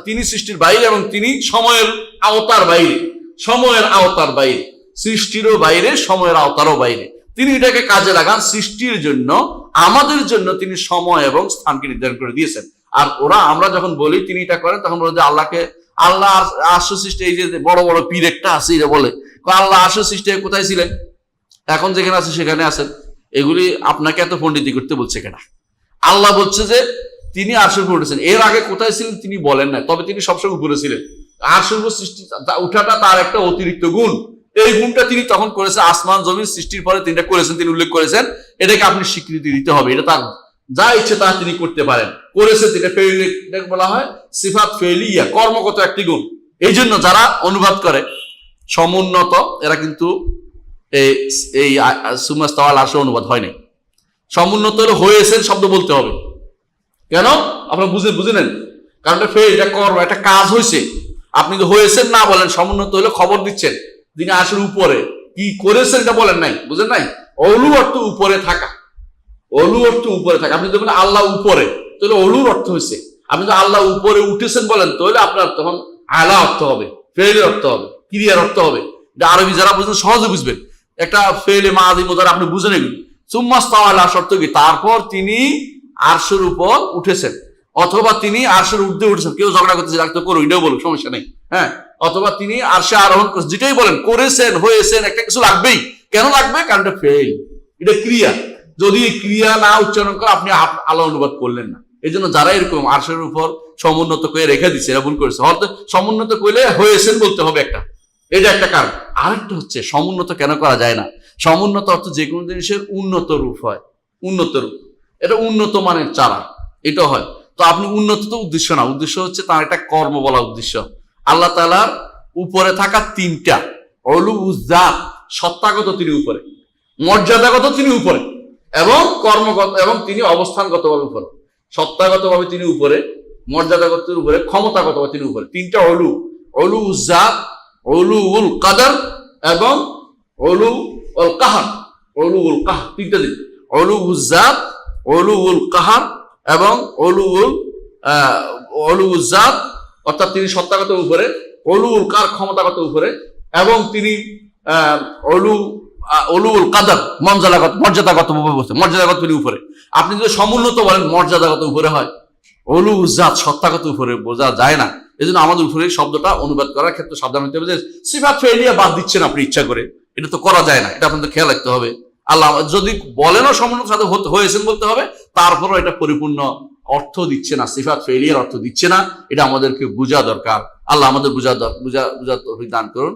তিনি সৃষ্টির বাইরে এবং তিনি সময়ের আওতার বাইরে, সময়ের আওতার বাইরে, সৃষ্টিরও বাইরে, সময়ের আওতারও বাইরে। তিনি এটাকে কাজে লাগান সৃষ্টির জন্য, আমাদের জন্য তিনি সময় এবং স্থানকে নির্ধারণ করে দিয়েছেন। আর আমরা যখন বলি তিনি এটা করেন, তখন বলে যে আল্লাহ আর্শ সৃষ্টি, এই যে বড় বড় পীর একটা আছে এটা বলে আল্লাহ আর্শ সৃষ্টি কোথায় ছিলেন? এখন যেখানে আছে সেখানে আছেন। এগুলি আপনাকে এত পণ্ডিতি করতে বলছে কেন? আল্লাহ বলছে যে তিনি আরশের উপর উঠেছেন, এর আগে কোথায় ছিলেন তিনি বলেন না, তবে তিনি সবসময় উপরে ছিলেন। আরশের উপর সৃষ্টি উঠাটা তার একটা অতিরিক্ত গুণ, এই গুণটা তিনি তখন করেছেন আসমান জমিন সৃষ্টির পরে তিনি করেছেন, তিনি উল্লেখ করেছেন। এটাকে আপনি স্বীকৃতি দিতে হবে, এটা তার যা ইচ্ছে তা তিনি করতে পারেন, করেছে, এটাকে বলা হয় সিফাত ফেলিয়া, কর্মগত একটি গুণ। এই জন্য যারা অনুবাদ করে সমুন্নত, এরা কিন্তু এই সুমাস্তাওয়াল আরশে অনুবাদ হয় নাই। সমুন্নত হলে হয়েছেন শব্দ বলতে হবে। কেন? আপনারা বুঝে নেন, কারণ এটা কর্ম, একটা কাজ হয়েছে। আপনি তো হয়েছেন না বলেন, সমুন্নত হলে খবর দিচ্ছেন তিনি আসলে উপরে কি করেছেন এটা বলেন নাই, বুঝেন নাই? অলু অর্থ উপরে থাকা, অলু অর্থ উপরে থাকা। আপনি যখন আল্লাহ উপরে, তাহলে অলুর অর্থ হয়েছে। আপনি তো আল্লাহ উপরে উঠেছেন বলেন, তাহলে আপনার তখন আলা অর্থ হবে, ফেলের অর্থ হবে, ক্রিয়ার অর্থ হবে। এটা আরবি যারা বুঝবেন সহজে বুঝবেন। একটা ফেলে মাদি মোদার আপনি বুঝে নেবেন। সুম্মাস্তাওয়ালা শর্ত কি? তারপর তিনি আরশের উপর উঠেছেন, অথবা তিনি আরশের ঊর্ধ্বে উঠেছেন। কেউ ঝগড়া করতেছে, রাখতে করো, এটাও বলুন, সমস্যা নেই। হ্যাঁ, অথবা তিনি আরশে আরোহণ করেছেন, যেটাই বলেন, করেছেন, হয়েছেন, একটা কিছু লাগবেই। কেন লাগবে? কারণ এটা ফেল, এটা ক্রিয়া। যদি ক্রিয়া না উচ্চারণ করে আপনি আল্লাহ অনুবাদ করলেন না। এই জন্য যারা এরকম আরশের উপর সমুন্নত করে রেখে দিচ্ছে, এরা ভুল করেছে। হয়তো সমুন্নত করলে হয়েছেন বলতে হবে একটা, এটা একটা কারণ। আরেকটা হচ্ছে সমুন্নত কেন করা যায় না? সমুন্নত অর্থ যে কোনো জিনিসের উন্নত রূপ হয়, উন্নত রূপ, এটা উন্নত মানের চারা, এটা হয়। তো আপনি উন্নত তো উদ্দেশ্য না, উদ্দেশ্য হচ্ছে তার একটা কর্ম বলা উদ্দেশ্য। আল্লাহ তাআলার উপরে থাকা তিনটা অলু উজ্জাত, সত্তাগত তিনি উপরে, মর্যাদাগত তিনি উপরে, এবং কর্মগত এবং তিনি অবস্থানগতভাবে উপরে। সত্তাগতভাবে তিনি উপরে, মর্যাদাগত উপরে, ক্ষমতাগতভাবে তিনি উপরে। তিনটা অলু, অলু উজ্জাত, অলু উল কাদার এবং অলু উল কাহার। অলু উল কাহার তিনটা দিন, অলু উজ্জাত, অলু উল কাহার এবং অলু উজ্জাত, অর্থাৎ তিনি সত্তাগত উপরে, অলু উল কার ক্ষমতাগত উপরে, এবং তিনি অলুল কাদার মর্যাদাগত মর্যাদাগত উপরে। আপনি যদি সমুন্নত বলেন মর্যাদাগত উপরে হয়, অলু উজ্জাত সত্তাগত উপরে বোঝা যায় না। এই জন্য আমাদের উপরে শব্দটা অনুবাদ করার ক্ষেত্রে সাবধান হতে হবে যে সিফাত ফেলিয়া বাদ দিচ্ছেন আপনি ইচ্ছা করে, এটা তো করা যায় না, এটা আপনাদের খেয়াল রাখতে হবে। আল্লাহ যদি বলেনও সমুন্নত সাথে হয়েছেন বলতে হবে, তারপরও এটা পরিপূর্ণ অর্থ দিচ্ছে না, সিফাত ফেলিয়ার অর্থ দিচ্ছে না, এটা আমাদেরকে বোঝা দরকার। আল্লাহ আমাদের বুঝা তৌফিক দান করুন।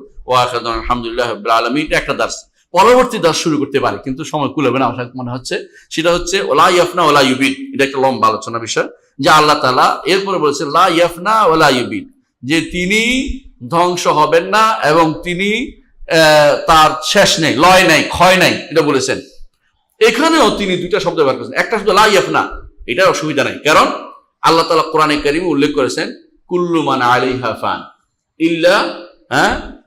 আলহামদুলিল্লাহ রাব্বিল আলামিন। এটা একটা দার্স, পরবর্তী দাস শুরু করতে পারি, কিন্তু সময় কুলাবে না আমার মনে হচ্ছে। সেটা হচ্ছে ওলা ইয়াফনা ওলা ইউবিন। এটা একটা লম্বা আলোচনা বিষয়, যে আল্লাহ তাআলা এরপরে বলেছেন লা ইয়াফনা ওলা ইউবিন, যে তিনি ধ্বংস হবেন না এবং তিনি তার শেষ নেই, লয় নাই, ক্ষয় নাই, এটা বলেছেন। এখানেও তিনি দুইটা শব্দ ব্যবহার করেছেন। একটা শব্দ লা ইয়াফনা, এটার অসুবিধা নাই, কারণ আল্লাহ তাআলা কোরআনে কারীমে উল্লেখ করেছেন কুল্লু মান আলাইহা ফান ইল্লা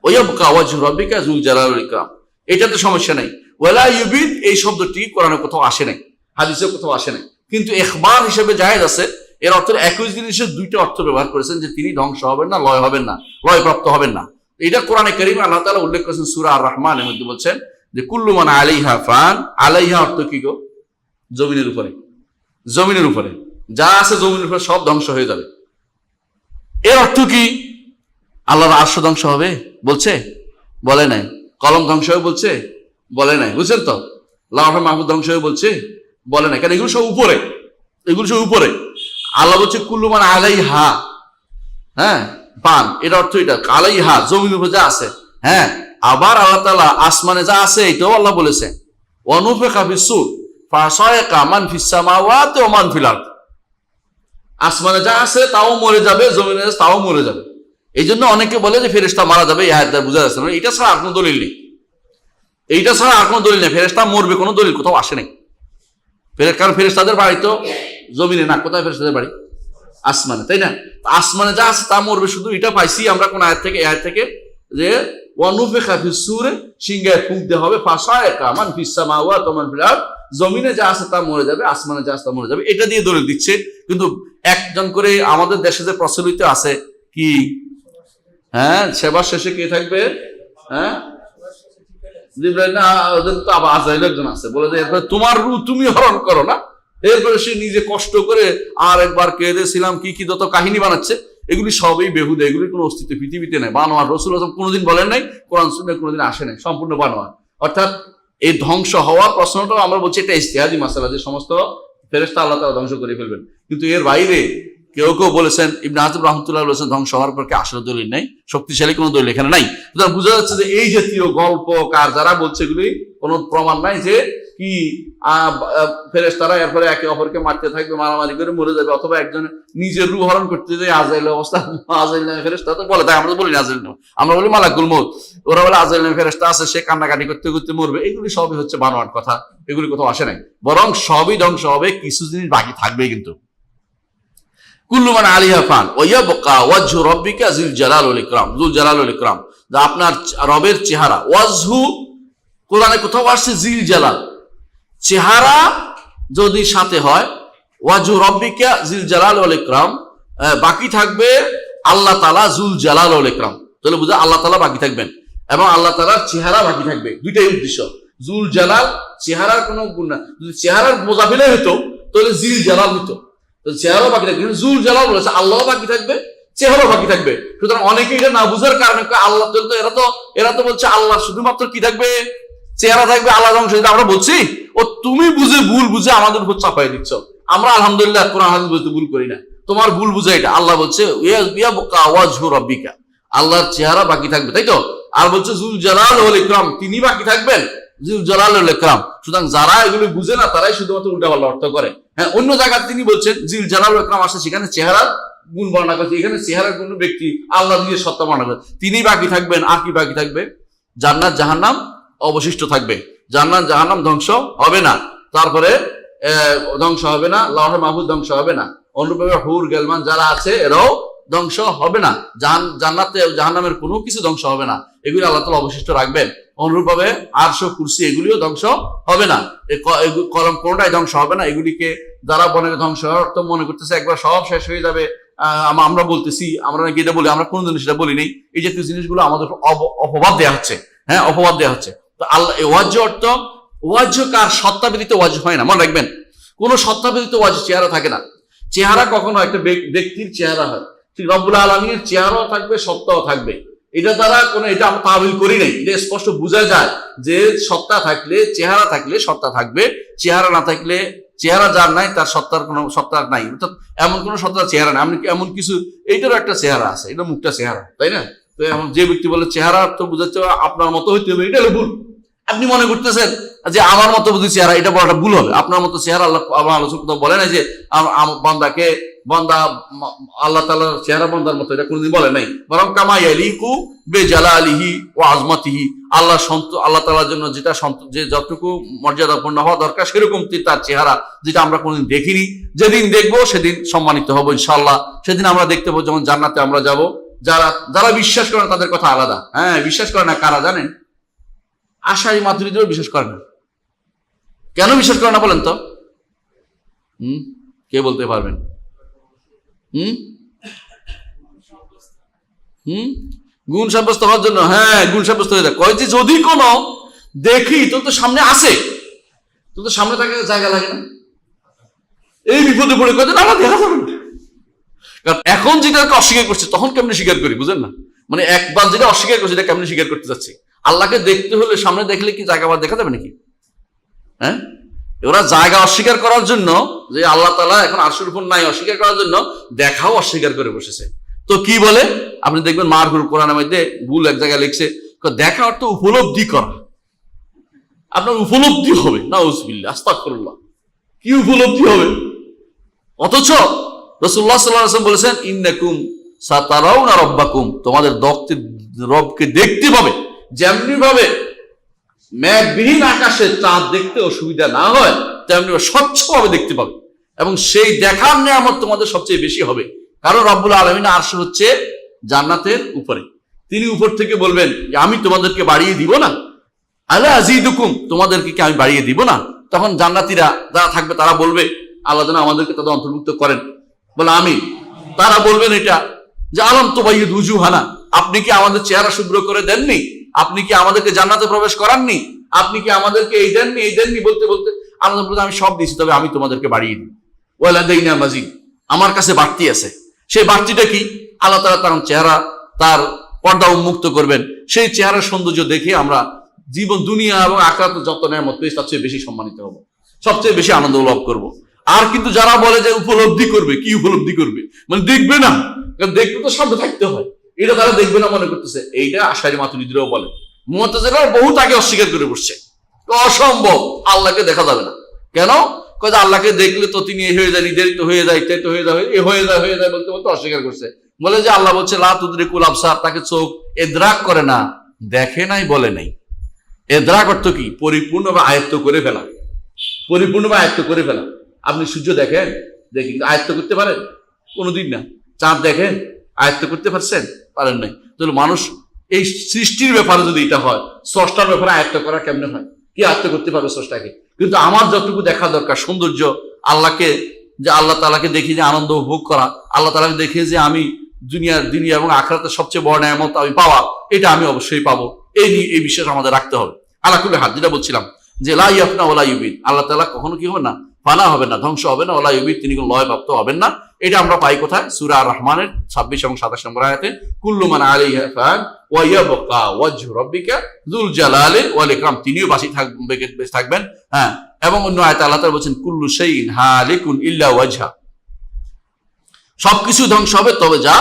ওয়ায়াবকা ওয়াজহু রাব্বিকা যুল জালালি ওয়াল ইকরাম। এটাতে সমস্যা নাই। ওয়ালা ইউবিদ এই শব্দটি কোরআনে কোথাও আসে নাই, হাদিসে কোথাও আসে নাই, কিন্তু ইখবার হিসেবে জায়েজ আছে। এর অর্থ একই জিনিসের দুইটা অর্থ ব্যবহার করেছেন, যে তিনি ধ্বংস হবেন না, লয় হবেন না, লয় প্রাপ্ত হবেন না। এটা কোরআনে কারীমে আল্লাহ তাআলা উল্লেখ করেছেন সূরা আর রহমানের মধ্যে, বলছেন যে কুল্লু মান আলাইহা ফান। আলাইহা অর্থ কি গো? জমিনের উপরে, জমিনের উপরে যা আছে জমিনের উপরে সব ধ্বংস হয়ে যাবে। এর অর্থ কি? আল্লাহর আরশ ধ্বংস হবে বলছে? বলে নাই। কলম ধ্বংস হবে বলছে? বলে নাই। বুঝছেন তো? লাউহে মাহফুজ ধ্বংস হবে বলছে? বলে নাই, কারণ এগুলো সব উপরে, এগুলো সব উপরে। আল্লাহ বলছে কুল্লু মান আলাইহা, হ্যাঁ পান, এর অর্থ এটা আলাইহা জমিনের উপরে যা আছে। হ্যাঁ, আবার আল্লাহ তাআলা আসমানে যা আছে এটাও আল্লাহ বলেছে ওয়ানুফিখা ফিস-সূর ফাসায়কা মান ফিস সামাওয়াতি ওয়া মান ফিল আরদ। আসমানে যা আছে তাও মরে যাবে, জমিনে আছে তাও মরে যাবে। এই জন্য অনেকে বলে যে ফেরেশতা মারা যাবে, এই আয়াত দ্বারা বোঝা যাচ্ছে না। এটা ছাড়া আর কোনো দলিল নেই, এইটা ছাড়া আর কোনো দলিল নেই। ফেরেশতা মরবে কোনো দলিল কোথাও আসে নাই। কারণ ফেরেশতাদের বাড়ি তো জমিনে না, কোথায় ফেরেশতাদের বাড়ি? আসমানে, তাই না? আসমানে যা আছে তা মরবে, শুধু এটা পাইছি আমরা কোন আয়াত থেকে, এই আয়াত থেকে যে ওয়ানুফিখা ফিস সূরে, সিংহায় ফুঁক দেওয়া হবে, ফাসায়কা মান ফিস সামাওয়াতি ওয়া মান ফিল আরদ, জমিনে যা আছে তা মরে যাবে, আসমানে যা আছে তা মরে যাবে। এটা দিয়ে দলিল দিচ্ছে। কিন্তু একজন করে আমাদের দেশে যে প্রচলিত আছে কি, হ্যাঁ, সেবার শেষে কে থাকবে? হ্যাঁ, জিবরাইল না, ওদের তো আবার আজরাইল একজন আছে, বলে যে এরপরে তোমার রূহ তুমি হরণ করো না। এরপরে সে নিজে কষ্ট করে আর একবার কেঁদেছিলাম কি কি যত কাহিনী বানাচ্ছে, এগুলি সবই বেহুদা, এগুলির কোনো অস্তিত্ব পৃথিবীতে নেই। বানোয়ার, রাসূলুল্লাহ সাল্লাল্লাহু আলাইহি ওয়াসাল্লাম কোনোদিন বলেন নাই, কোরআন সুন্নাহ কোনোদিন আসে নাই, সম্পূর্ণ বানোয়ার। অর্থাৎ এই ধ্বংস হওয়ার প্রশ্নটাও আমরা বলছি এটা ইজতিহাদি মাসালা, যে সমস্ত ফেরেশতা আল্লাহ তাআলা ধ্বংস করে ফেলবেন। কিন্তু এর বাইরে কেউ কেউ বলেছেন, ইবনে হাজম রাহমাতুল্লাহ বলেছেন ধ্বংস হওয়ার পর কি আসলে দলিল নাই, শক্তিশালী কোনো দলিল এখানে নাই। সুতরাং বোঝা যাচ্ছে যে এই জাতীয় গল্প কার যারা বলছে এগুলি কোনো প্রমাণ নাই যে কি ফেরেশতারা এরপরে একে অপরকে মারতে থাকবে, মারামারি করে মরে যাবে, অথবা একজন নিজের রূহ হরণ করতে যে আজরাইল অবস্থা, আজরাইল নামে ফেরেশতা তো বলে, তাই আমরা তো বলি না আজরাইল নামে, আমরা বলি মালাকুল মউত। ওরা বলে আজরাইল নামে ফেরেশতা আছে, সে কান্নাকাটি করতে করতে মরবে। এগুলি সবই হচ্ছে বানোয়াট কথা, এগুলি কোথাও আসে নাই। বরং সবই ধ্বংস হবে, কিছু জিনিস বাকি থাকবে। কিন্তু কুল্লু মান আলিহা ফান ওয়া ইয়াবকা ওয়াজহু রাব্বিকা যিল জালাল ওয়াল ইকরাম, যুল জালাল ওয়াল ইকরাম, যা আপনার রবের চেহারা। ওয়াজহু কোরআনে কোথাও আসছে যিল জালাল, চেহারা যদি সাথে হয়, ওয়াজহু রাব্বিকা যিল জালাল ওয়াল ইকরাম, বাকি থাকবে আল্লাহ তাআলা যুল জালাল ওয়াল ইকরাম। তাহলে বুঝা আল্লাহ তাআলা বাকি থাকবেন এবং আল্লাহ তাআলার চেহারা বাকি থাকবে। দুইটাই উদ্দেশ্য। যুল জালাল চেহারার কোনো গুণ না, যদি চেহারার মোজাফিলে হতো তাহলে জিল জালাল হতো, চেহারাও বাকি থাকবে। যুল জালাল বলেছে আল্লাহ বাকি থাকবে, চেহারাও বাকি থাকবে। সুতরাং অনেকে এটা না বুঝার কারণে আল্লাহ, এরা তো বলছে আল্লাহ শুধুমাত্র কি থাকবে? চেহারা থাকবে, আল্লাহ ধ্বংস। আমরা বলছি ও তুমি বুঝে ভুল বুঝে আমাদের উপর চাপাই দিচ্ছ। আমরা আলহামদুলিল্লাহ কোরআন হাদিস বলতে ভুল করি না, তোমার ভুল বুঝে এটা। আল্লাহ বলছে ইয়াবকা ওয়াজহু রাব্বিকা, আল্লাহর চেহারা বাকি থাকবে, তাই তো? আর বলছে যুল জালাল ওয়াল ইকরাম, তিনি বাকি থাকবেন, যুল জালাল ওয়াল ইকরাম। সুতরাং যারা এগুলো বুঝে না তারাই শুধুমাত্র উল্টাপাল্টা অর্থ করে। হ্যাঁ, অন্য জায়গায় তিনি বলছেন জিল জালাল ওয়াল ইকরাম আসে, সেখানে চেহারার গুণ বর্ণনা করছে, এখানে চেহারার কোন ব্যক্তি আল্লাহ নিজের সত্তা বর্ণনা করে, তিনি বাকি থাকবেন। আর কি বাকি থাকবে? জান্নাত জাহান্নাম অবশিষ্ট থাকবে, জান্নাত জাহান্নাম ধ্বংস হবে না। তারপরে ধ্বংস হবে না, লাওহে মাহফুজ ধ্বংস হবে না। অনুরূপভাবে হুর গেলমান যারা আছে এরাও ধ্বংস হবে না, জান্নাতে জাহান্নামের কোনো কিছু ধ্বংস হবে না, এগুলি আল্লাহ তাআলা অবশিষ্ট রাখবেন। অনুরূপভাবে আরশ কুরসি এগুলিও ধ্বংস হবে না, কলম কোনটাই ধ্বংস হবে না। এগুলিকে যারা ধ্বংস হওয়ার তো মনে করতেছে একবার সব শেষ হয়ে যাবে, আমরা বলতেছি, আমরা নাকি এটা বলি, আমরা কোনোদিন সেটা বলি নেই। এই জাতীয় জিনিসগুলো আমাদের অপবাদ দেওয়া হচ্ছে। হ্যাঁ, অপবাদ দেওয়া হচ্ছে। তো আল্লাহ ওয়াজ্হ অর্থ, ওয়াজ্হ কার সত্তা ব্যতীত ওয়াজ্হ হয় না, মনে রাখবেন। কোন সত্তা ব্যতীত ওয়াজ্হ, চেহারা থাকে না। চেহারা কখনো একটা ব্যক্তির চেহারা হয়, ঠিক রব্বুল আলামিনের চেহারাও থাকবে, সত্তাও থাকবে। এটা দ্বারা কোনো, এটা আমরা তাবিল করি নাই, এটা স্পষ্ট বোঝা যায় যে সত্তা থাকলে, চেহারা থাকলে সত্তা থাকবে, চেহারা না থাকলে, চেহারা যার নাই তার সত্তার কোনো সত্তা নাই। অর্থাৎ এমন কোনো সত্তার চেহারা নাই, এমন কিছু, এইটারও একটা চেহারা আছে, এটা মুখটা চেহারা, তাই না? তো এমন যে ব্যক্তি বলে চেহারা তো বুঝাচ্ছে আপনার মতো হইতে হবে, এটা হলো ভুল। আপনি মনে করতেছেন যে আমার মতো বুঝি চেহারা, এটা বড়টা ভুল হবে। আপনার মতো চেহারা আল্লাহ আলোচনা বলে না যে বান্দাকে বান্দা আল্লাহ তাআলার চেহারা বান্দার মতো, এটা কোনদিন বলে নাই। বরং কামা ইয়ালিকু বিজালালিহি ওয়া আযমাতিহি, আল্লাহ তাআলার জন্য যেটা যে যতটুকু মর্যাদাপূর্ণ হওয়া দরকার সেরকম তার চেহারা, যেটা আমরা কোনদিন দেখিনি। যেদিন দেখবো সেদিন সম্মানিত হবো ইনশাআল্লাহ। সেদিন আমরা দেখতে পাবো, যেমন জান্নাতে আমরা যাব। যারা বিশ্বাস করে না তাদের কথা আলাদা। হ্যাঁ, বিশ্বাস করে না কারা জানেন? আশারি মাতুরিদেরও বিশ্বাস করে না। কেন বিশ্বাস করে না বলেন তো? কে বলতে পারবেন? গুণ সাব্যস্ত হওয়ার জন্য। হ্যাঁ, গুণ সাব্যস্ত হয়ে যায়। কয় যে যদি কোনো দেখি তো সামনে আসে, তো সামনে থাকে জায়গা লাগে না, এই বিপদে পড়ে কয় না দেখা যাবে না। কারণ এখন যেটাকে অস্বীকার করছে তখন কেমনি স্বীকার করি, বুঝেন না? মানে একবার যেটা অস্বীকার করছে এটা কেমনি স্বীকার করতে যাচ্ছে। আল্লাহকে দেখতে হলে সামনে দেখলে কি জায়গা আবার দেখা যাবে নাকি? হ্যাঁ, ওরা জায়গা অস্বীকার করার জন্য, যে আল্লাহ তাআলা এখন আরশের উপর নাই, অস্বীকার করার জন্য দেখাও অস্বীকার করে বসেছে। তো কি বলে আপনি দেখবেন, মারহুল কোরআনের মধ্যে ভুল এক জায়গায় লিখছে, দেখা অর্থ উপলব্ধি করা। আপনার উপলব্ধি হবে, নাউজুবিল্লাহ, আস্তাগফিরুল্লাহ, কি উপলব্ধি হবে? অথচ রাসূলুল্লাহ সাল্লাল্লাহু আলাইহি ওয়াসাল্লাম বলেছেন, ইন্নাকুম সাতারাউনা রাব্বাকুম, তোমাদের রবকে দেখতে পাবে। যেমনি ভাবে মেঘবিহীন আকাশে চাঁদ দেখতে অসুবিধা না হয়, তেমনি স্বচ্ছভাবে দেখতে পাবে, এবং সেই দেখার নিয়ামত তোমাদের সবচেয়ে বেশি হবে। কারণ রব্বুল আলামিন আরশ হচ্ছে জান্নাতের উপরে, তিনি উপর থেকে বলবেন যে আমি তোমাদেরকে বাড়িয়ে দিব না, আলা আযীদুকুম, তোমাদেরকে কি আমি বাড়িয়ে দিব না? তখন জান্নাতীরা যারা থাকবে তারা বলবে, আল্লাহ যেন আমাদেরকে তাদের অন্তর্ভুক্ত করেন। বলে আমি, তারা বলবেন এটা যে আলাম তুবাইয়িদ উজুহানা, আপনি কি আমাদের চেহারা শুভ্র করে দেননি? আপনি কি আমাদেরকে জান্নাতে প্রবেশ করাননি? আপনি কি আমাদেরকে এই দেননি, এই দেননি? বলতে বলতে আল্লাহ বলতে আমি সব দিয়েছি, তবে আমি তোমাদেরকে বাড়িয়ে দিই। ওয়ালাদাইনা মাজিদ, আমার কাছে বাড়তি আছে। সেই বাড়তিটা কি? আল্লাহ তাআলা তার চেহারা, তার পর্দা উন্মুক্ত করবেন, সেই চেহারার সৌন্দর্য দেখে আমরা জীবন, দুনিয়া এবং আখিরাতে যত নেয়ামত পেয়েছি তার চেয়ে বেশি সম্মানিত হব, সবচেয়ে বেশি আনন্দ লাভ করব। আর কিন্তু যারা বলে যে উপলব্ধি করবে, কি উপলব্ধি করবে? মানে দেখবে না, কারণ দেখবে তো সামনে থাকতে হয়, এটা তারা দেখবে না মনে করতেছে। এইটা আশারি মাতুরিদিরাও বলে, মুতাজিলা বহুত আগে অস্বীকার করে বসছে, অসম্ভব, আল্লাহকে দেখা যাবে না। কেন? কয় আল্লাহকে দেখলে তো তিনি এই হয়ে যায়, নির্ধারিত হয়ে যায়, তো হয়ে যায়, এ হয়ে যায়, হয়ে যায় বলতে বলতে অস্বীকার করছে। বলে যে আল্লাহ বলছে লা তুদরিকুল আবসার, তাকে চোখ এদরাক করে না, দেখে নাই বলে নাই। এদরাক অর্থ কি? পরিপূর্ণভাবে আয়ত্ত করে ফেলা, পরিপূর্ণভাবে আয়ত্ত করে ফেলা। আপনি সূর্য দেখেন, দেখি, আয়ত্ত করতে পারেন? কোনোদিন না। চাঁদ দেখেন, আয়ত্ত করতে পারছেন? পারেন নাই। তাহলে মানুষ এই সৃষ্টির ব্যাপারে যদি এটা হয়, স্রষ্টার ব্যাপারে আয়ত্ত করা কেমনে হয়? কি আয়ত্ত করতে পারবে স্রষ্টাকে? কিন্তু আমার যতটুকু দেখা দরকার সৌন্দর্য, আল্লাহকে, যে আল্লাহ তাআলাকে দেখি যে আনন্দ উপভোগ করা, আল্লাহ তাআলাকে দেখে যে আমি দুনিয়া এবং আখিরাতের সবচেয়ে বড় নেয়ামত আমি পাওয়া, এটা আমি অবশ্যই পাবো। এই বিশ্বাস আমাদের রাখতে হবে। আলা কুল্লি হাল, যেটা বলছিলাম যে লা ইয়াফনা ওয়ালা ইউবিদ, আল্লাহ তাআলা কখনো কি হবে না? ফানা হবে না, ধ্বংস হবে না। ওয়ালা ইউবিদ, তিনি কোনো লয় প্রাপ্ত হবেন না। এটা আমরা পাই কোথায়? সূরা আর রহমানের 26 এবং 27 নম্বর আয়াতে, কুল্লু মান আলাইহা ফান ওয়া ইয়াবকা ওয়াজহু রাব্বিকা যুল জালালি ওয়াল ইকরাম, তিনিও বেঁচে থাকবেন। হ্যাঁ, এবং অন্য আয়াতে আল্লাহ তাআলা বলেন কুল্লু শাইইন হালিকুন ইল্লা ওয়াজহা, সবকিছু ধ্বংস হবে, তবে যা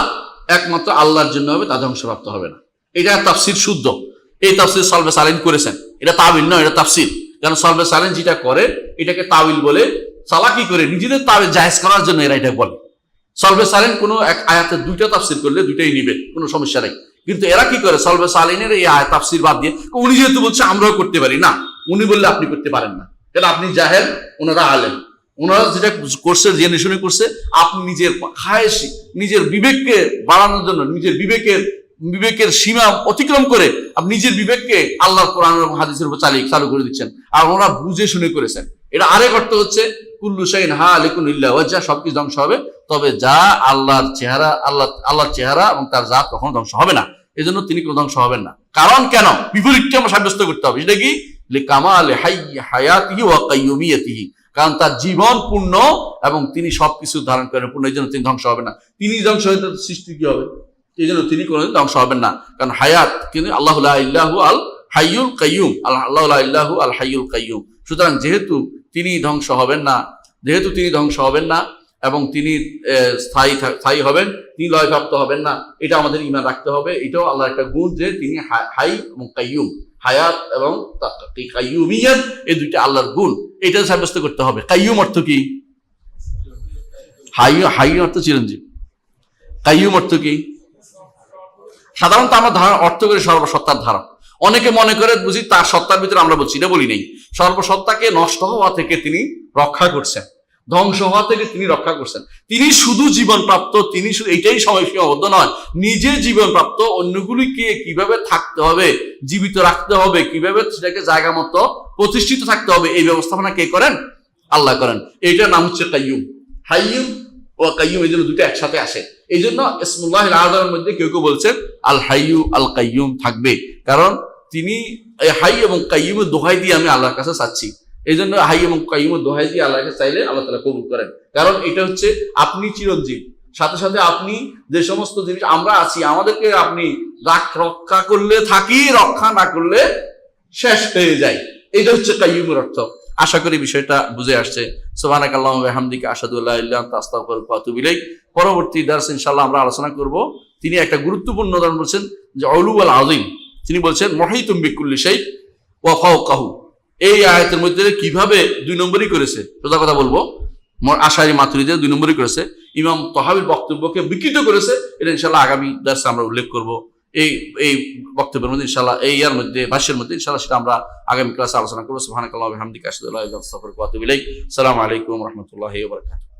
একমাত্র আল্লাহর জন্য হবে তা ধ্বংসপ্রাপ্ত হবে না। এটা তাফসীর শুদ্ধ, এই তাফসীর সালফে সালেহিন করেছেন। এটা তাবিল নয়, এটা তাফসীর। কারণ সালফে সালেহিন যেটা করে এটাকে তাবিল বলে, চালাকি করে নিজেদের তাবিল জায়েজ করার জন্য এরা এটা বলে। সালফে সালেহিন কোনো এক আয়াতে দুইটা তাফসীর করলে দুইটাই নিবে, কোনো সমস্যা নেই। কিন্তু এরা কি করে? সালফে সালেহিনের এই আয়াত তাফসীর বাদ দিয়ে, উনি যেহেতু বলছে আমরাও করতে পারি না, উনি বললে আপনি করতে পারেন না, কারণ আপনি জাহেল, ওনারা আলেম। ওনারা যেটা করছে, জেনে শুনে করছে, আপনি নিজের খায়েশি, নিজের বিবেককে বাড়ানোর জন্য, নিজের বিবেকের সীমা অতিক্রম করে আপনি নিজের বিবেককে আল্লাহর কোরআন এবং হাদিসের উপর চালু করে দিচ্ছেন, আর ওরা বুঝে শুনে করেছেন। এটা আরেক অর্থ হচ্ছে কুল্লু শাইইন হালিকুন ইল্লা ওয়াজহা, সবকিছু ধ্বংস হবে, তবে যা আল্লাহর চেহারা, আল্লাহর চেহারা এবং তার জাত কখনো ধ্বংস হবে না। এই জন্য তিনি কোনো ধ্বংস হবেন না। কারণ কেন? বিপরীতটা আমরা সাব্যস্ত করতে হবে। সেটা কি? লিকামালি হায়াতিহি ওয়া কাইয়ুমিয়াতিহি, কারণ তার জীবন পূর্ণ এবং তিনি সবকিছু ধারণ করেন পূর্ণ, এই জন্য তিনি ধ্বংস হবে না। তিনি ধ্বংস হয়ে তার সৃষ্টি কি হবে? এই জন্য তিনি কোনোদিন ধ্বংস হবেন না। কারণ হায়াত কিন্তু আল্লাহু লা ইলাহা আল হাইয়ুল কাইয়ুম, আল্লাহু লা ইলাহা আল হাইয়ুল কাইয়ুম। সুতরাং যেহেতু তিনি ধ্বংস হবেন না, এবং তিনি স্থায়ী হবেন, তিনি লয়প্রাপ্ত হবেন না, এটা আমাদের ঈমান রাখতে হবে। এটাও আল্লাহর একটা গুণ যে তিনি হাই এবং কাইয়ুম, হায়াত এবং কাইয়ুমিয়ত, এই দুইটা আল্লাহর গুণ, এটা সাব্যস্ত করতে হবে। কাইয়ুম অর্থ কি? হাই অর্থ চিরঞ্জীব, কাইয়ুম অর্থ কি? সাধারণত আমরা অর্থ করে সর্বসত্তার ধারক। অনেকে মনে করে বুঝি তার সত্তার ভিতরে, আমরা বলছি এটা বলি নেই, সর্বসত্তাকে নষ্ট হওয়া থেকে তিনি রক্ষা করছেন, ধ্বংস হওয়া থেকে তিনি রক্ষা করছেন। তিনি শুধু জীবন প্রাপ্ত, তিনি শুধু এইটাই সময় সীমাবদ্ধ নয়, নিজে জীবন প্রাপ্ত, অন্যগুলিকে কিভাবে থাকতে হবে, জীবিত রাখতে হবে, কিভাবে সেটাকে জায়গা মতো প্রতিষ্ঠিত থাকতে হবে, এই ব্যবস্থাপনা কে করেন? আল্লাহ করেন। এইটার নাম হচ্ছে কাইয়ুম। হাইয়ুম ও কাইয়ুম, এই জন্য দুটো একসাথে আসে। এই জন্য ইসমুল্লাহিল আযমের মধ্যে কেউ কেউ বলছেন আল হাইয়ু আল কাইয়ুম থাকবে, কারণ তিনি হাই এবং কাইয়ুমের দোহাই দিয়ে আমি আল্লাহর কাছে চাচ্ছি। এই জন্য হাই এবং কাইয়ুমের দোহাই দিয়ে আল্লাহকে চাইলে আল্লাহ তাআলা কবুল করেন। কারণ এটা হচ্ছে আপনি চিরঞ্জীব, সাথে সাথে আপনি যে সমস্ত জিনিস আমরা আছি, আমাদেরকে আপনি রক্ষা করলে থাকি, রক্ষা না করলে শেষ হয়ে যায়। এটা হচ্ছে কাইয়ুমের অর্থ। আশা করি বিষয়টা বুঝে আসছে। সুবহানাকাল্লাহু ওয়া বিহামদিকা আশহাদু আল্লা ইলাহা ইল্লা আনতা আস্তাগফিরুকা ওয়া আতুবু ইলাইক। পরবর্তী দার্সে ইনশাআল্লাহ আমরা আলোচনা করব। তিনি একটা গুরুত্বপূর্ণ উদাহরণ বলছেন যে উলু আল আযীম। তিনি বলছেন মুহিতুম বিকুল্লি শাই ওয়া ফাওকাহু। এই আয়াতের মধ্যে কিভাবে 2 নম্বরই করেছে, সোজা কথা বলবো, আশারি মাতুরিদের 2 নম্বরই করেছে, ইমাম তহাবির বক্তব্যকে বিকৃত করেছে। এটা ইনশাআল্লাহ আগামী দার্সে আমরা উল্লেখ করব। এই বক্তব্যের মধ্যে ইনশাআল্লাহ, এই ইয়ার মধ্যে, ভাষ্যের মধ্যে ইনশাআল্লাহ সেটা আমরা আগামী ক্লাসে আলোচনা করবো। সুবহানাকাল্লাহি ওয়া বিহামদিকা আশহাদু আল্লা ইলাহা ইল্লা আনতা আস্তাগফিরুকা ওয়া আতুবু ইলাইক। আসসালামু আলাইকুম ওয়া রাহমাতুল্লাহি ওয়া বারাকাতুহু।